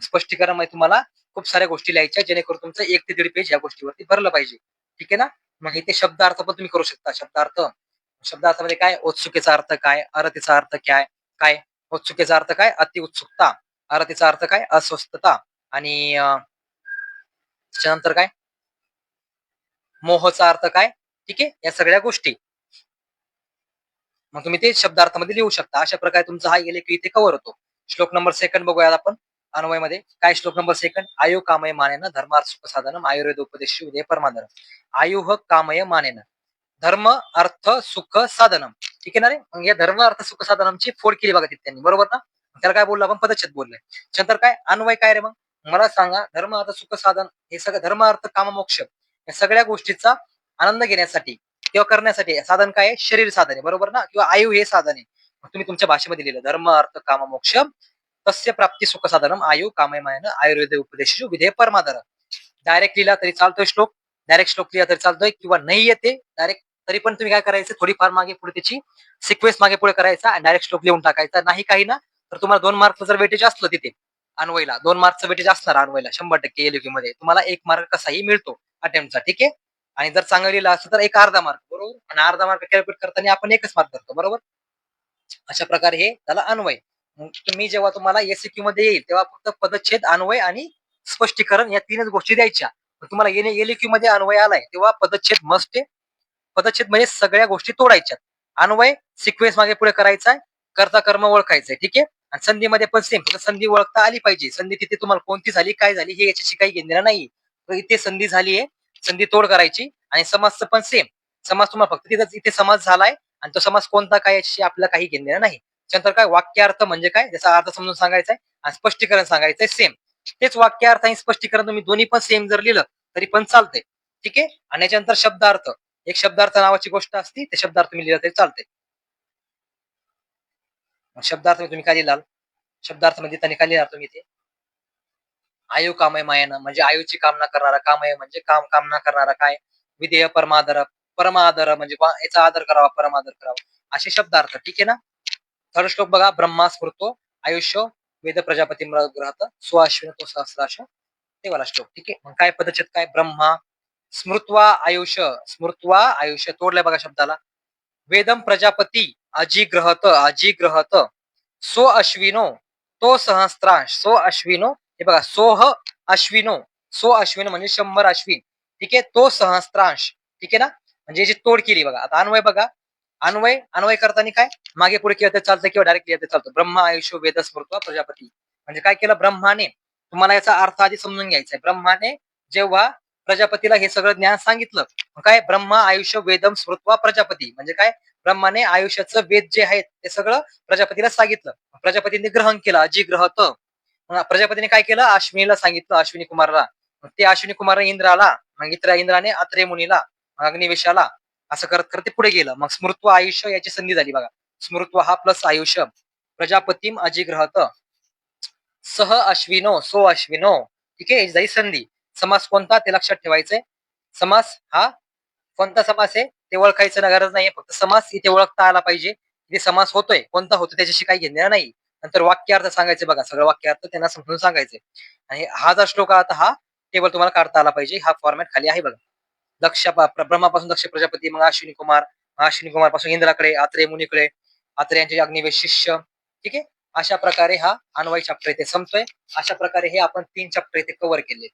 स्पष्टीकरण मध्ये तुम्हाला खूप साऱ्या गोष्टी लिहायच्या जेणेकरून तुमचं 1 ते 1.5 पेज या गोष्टीवरती भरलं पाहिजे. ठीक आहे ना. मग इथे शब्दार्थ पण तुम्ही करू शकता. शब्दार्थ, शब्दार्थामध्ये काय औत्सुकीचा अर्थ काय, अरतीचा अर्थ काय, काय औत्सुकीचा अर्थ काय अति उत्सुकता, अरतीचा अर्थ काय अस्वस्थता, आणि त्याच्यानंतर काय मोहचा अर्थ काय. ठीक आहे. या सगळ्या गोष्टी मग तुम्ही ते शब्दार्थामध्ये लिहू शकता. अशा प्रकारे तुमचा हा LAQ इथे कव्हर होतो. श्लोक नंबर सेकंड बघूया आपण अन्वयमध्ये. काय श्लोक नंबर सेकंड, आयु कामय मानेन धर्मार्थ सुख साधनम आयुर्वेद उपदेश उदय परमाधन. आयुह कामय मानेन धर्म अर्थ सुख साधनम. ठीक आहे ना रे. मग या धर्म अर्थ सुख साधनमची फोड केली बघा तिथे त्यांनी बरोबर ना. त्याला काय बोललो आपण पदच्छेद बोललोय. नंतर काय अन्वय काय रे मग मला सांगा. धर्म अर्थ सुख साधन हे सगळं धर्म अर्थ काम मोक्ष या सगळ्या गोष्टीचा आनंद घेण्यासाठी किंवा करण्यासाठी साधन काय आहे, शरीर साधन आहे बरोबर ना, किंवा आयु हे साधन आहे. तुम्ही तुमच्या भाषेमध्ये लिहिलं धर्म अर्थ काम मोक्ष तस्य प्राप्ती सुख साधनम आयु कामयमायन आयुर्वेद उपदेश विधेय परमाधर. डायरेक्ट लिहिला तरी चालतोय श्लोक, डायरेक्ट श्लोक लिहिला तरी चालतोय, किंवा नाही येते डायरेक्ट तरी पण तुम्ही काय करायचं, थोडीफार मागे पुढे त्याची सिक्वेन्स मागे पुढे करायचा आणि डायरेक्ट श्लोक लिहून टाकायचा. नाही काही ना तर तुम्हाला 2 मार्कचं जर वेटेज असलं तिथे अन्वयला, 2 मार्कचं वेटेज असणार अन्वयला 100% एलक्यू मध्ये, तुम्हाला 1 मार्क कसाही मिळतो अटेम्प्टचा. ठीक आहे. आणि जर चांगलं लिहिलं असतं तर एक अर्धा मार्क, बरोबर. आणि अर्धा मार्क कॅल्क्युलेट करताना आपण 1च मार्क करतो, बरोबर. अशा प्रकारे हे त्याला अन्वय. तुम्ही जेव्हा तुम्हाला एसक्यू मध्ये येईल तेव्हा फक्त पदच्छेद, अन्वय आणि स्पष्टीकरण या 3च गोष्टी द्यायच्या. तुम्हाला एलक्यू मध्ये अन्वय आलाय तेव्हा पदच्छेद मस्ट आहे. पदच्छेद म्हणजे सगळ्या गोष्टी तोडायच्या. अन्वय सिक्वेन्स मागे पुढे करायचा, कर्ता कर्म ओळखायचंय. ठीक आहे. आणि संधीमध्ये पण सेम, फक्त संधी ओळखता आली पाहिजे. संधी तिथे तुम्हाला कोणती झाली, काय झाली हे याच्याशी काही घेणं नाही. इथे संधी झाली आहे, संधी तोड करायची. आणि समाजचं पण सेम, समाज तुम्हाला फक्त तिथं इथे समाज झालाय आणि तो समाज कोणता काय याच्याशी आपल्याला काही घेणं नाही. त्यानंतर काय वाक्यार्थ म्हणजे काय, त्याचा अर्थ समजून सांगायचा आहे आणि स्पष्टीकरण सांगायचंय सेम. तेच वाक्यार्थ आणि स्पष्टीकरण तुम्ही दोन्ही पण सेम जर लिहिलं तरी पण चालतंय. ठीक आहे. आणि याच्यानंतर शब्दार्थ, एक शब्दार्थ नावाची गोष्ट असते, ते शब्दार्थ तुम्ही लिहिला तरी चालतंय. शब्दार्थ तुम्ही काय लिहिलाल, शब्दार्थ म्हणजे त्यांनी काय लिहिणार तुम्ही इथे, आयु कामय मायानं म्हणजे आयुची कामना करणारा, कामय म्हणजे काम कामना करणारा, काय विधेय परमादर, परमादर म्हणजे याचा आदर करावा, परमादर करावा, असे शब्दार्थ. ठीक आहे ना. थर्ड श्लोक बघा, ब्रह्मा स्मृतो आयुष्य वेद प्रजापती ग्रहत स्वाश्विन तो सहस्राश, ते वाला श्लोक. ठीक आहे. मग काय पदच्छेद, काय ब्रह्मा स्मृत्वा आयुष्य, स्मृत्वा आयुष्य तोडलंय बघा शब्दाला. वेदम प्रजापती अजिग्रहत, अजिग्रहत सो अश्विनो तो सहस्त्रांश, सो अश्विनो, हे बघा सोह अश्विनो, सो अश्विनो म्हणजे 100 अश्विन. ठीक आहे. तो सहस्त्रांश. ठीक आहे ना. म्हणजे याची तोड केली बघा. आता अन्वय बघा, अन्वय अन्वय करताना काय मागे पुढे केलं तर चालतं किंवा डायरेक्ट केलं तर चालतं. ब्रह्मा आयुष्य वेद स्मृत्वा प्रजापती म्हणजे काय केलं ब्रह्माने, तुम्हाला याचा अर्थ आधी समजून घ्यायचा आहे. ब्रह्माने जेव्हा प्रजापतीला हे सगळं ज्ञान सांगितलं, काय ब्रह्मा आयुष्य वेदम स्मृत्वा प्रजापती म्हणजे काय, ब्रह्माने आयुष्याचं वेद जे आहेत ते सगळं प्रजापतीला सांगितलं. प्रजापतीने ग्रहण केलं, अजिग्रहत. मग प्रजापतीने काय केलं, अश्विनीला सांगितलं, अश्विनी कुमारला. ते अश्विनी कुमार इंद्राला, मग इंद्राने अत्रे मुनीला, अग्निवेशाला, असं करत करत ते पुढे गेलं. मग स्मृत्व आयुष्य याची संधी झाली बघा. स्मृत्व हा प्लस आयुष्य, प्रजापतीम अजिग्रहत सह अश्विनो सो अश्विनो. ठीक आहे. जाई संधी. समास कोणता ते लक्षात ठेवायचंय. समास हा कोणता समास आहे ते ओळखायचं गरज नाहीये, फक्त समास इथे ओळखता आला पाहिजे. इथे समास होतोय, कोणता होतो त्याच्याशी काही घेणं नाही. नंतर वाक्यार्थ सांगायचे बघा, सगळं वाक्यार्थ त्यांना समजून सांगायचे. आणि हा जर श्लोक आता हा टेबल तुम्हाला काढता आला पाहिजे. हा फॉर्मॅट खाली आहे बघा. दक्ष ब्रह्मापासून दक्ष प्रजापती, मग अश्विनी कुमार, अश्विनी कुमार पासून इंद्राकडे, आत्रेय मुनीकडे, आत्रेय यांचे अग्निवेश शिष्य. ठीक आहे. अशा प्रकारे हा अन्वय चॅप्टर इथे संपतोय. अशा प्रकारे हे आपण 3 चॅप्टर इथे कव्हर केले.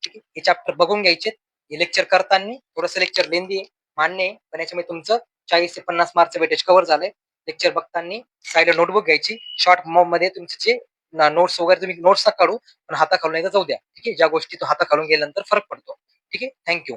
ठीक आहे. हे चॅप्टर बघून घ्यायचे. हे लेक्चर करताना थोडस लेक्चर लेंदी मान्य आहे, पण याच्यामध्ये तुमचं 40 ते 50 मार्कचं वेटेज कव्हर झालंय. लेक्चर बघताना साईडला नोटबुक घ्यायची, शॉर्ट मध्ये तुमचे जे नोट्स वगैरे तुम्ही नोट्स काढू, पण हाताखालून एकदा जाऊ द्या. ठीक आहे. ज्या गोष्टी तो हाताखालून गेल्यानंतर फरक पडतो. ठीक आहे. थँक्यू.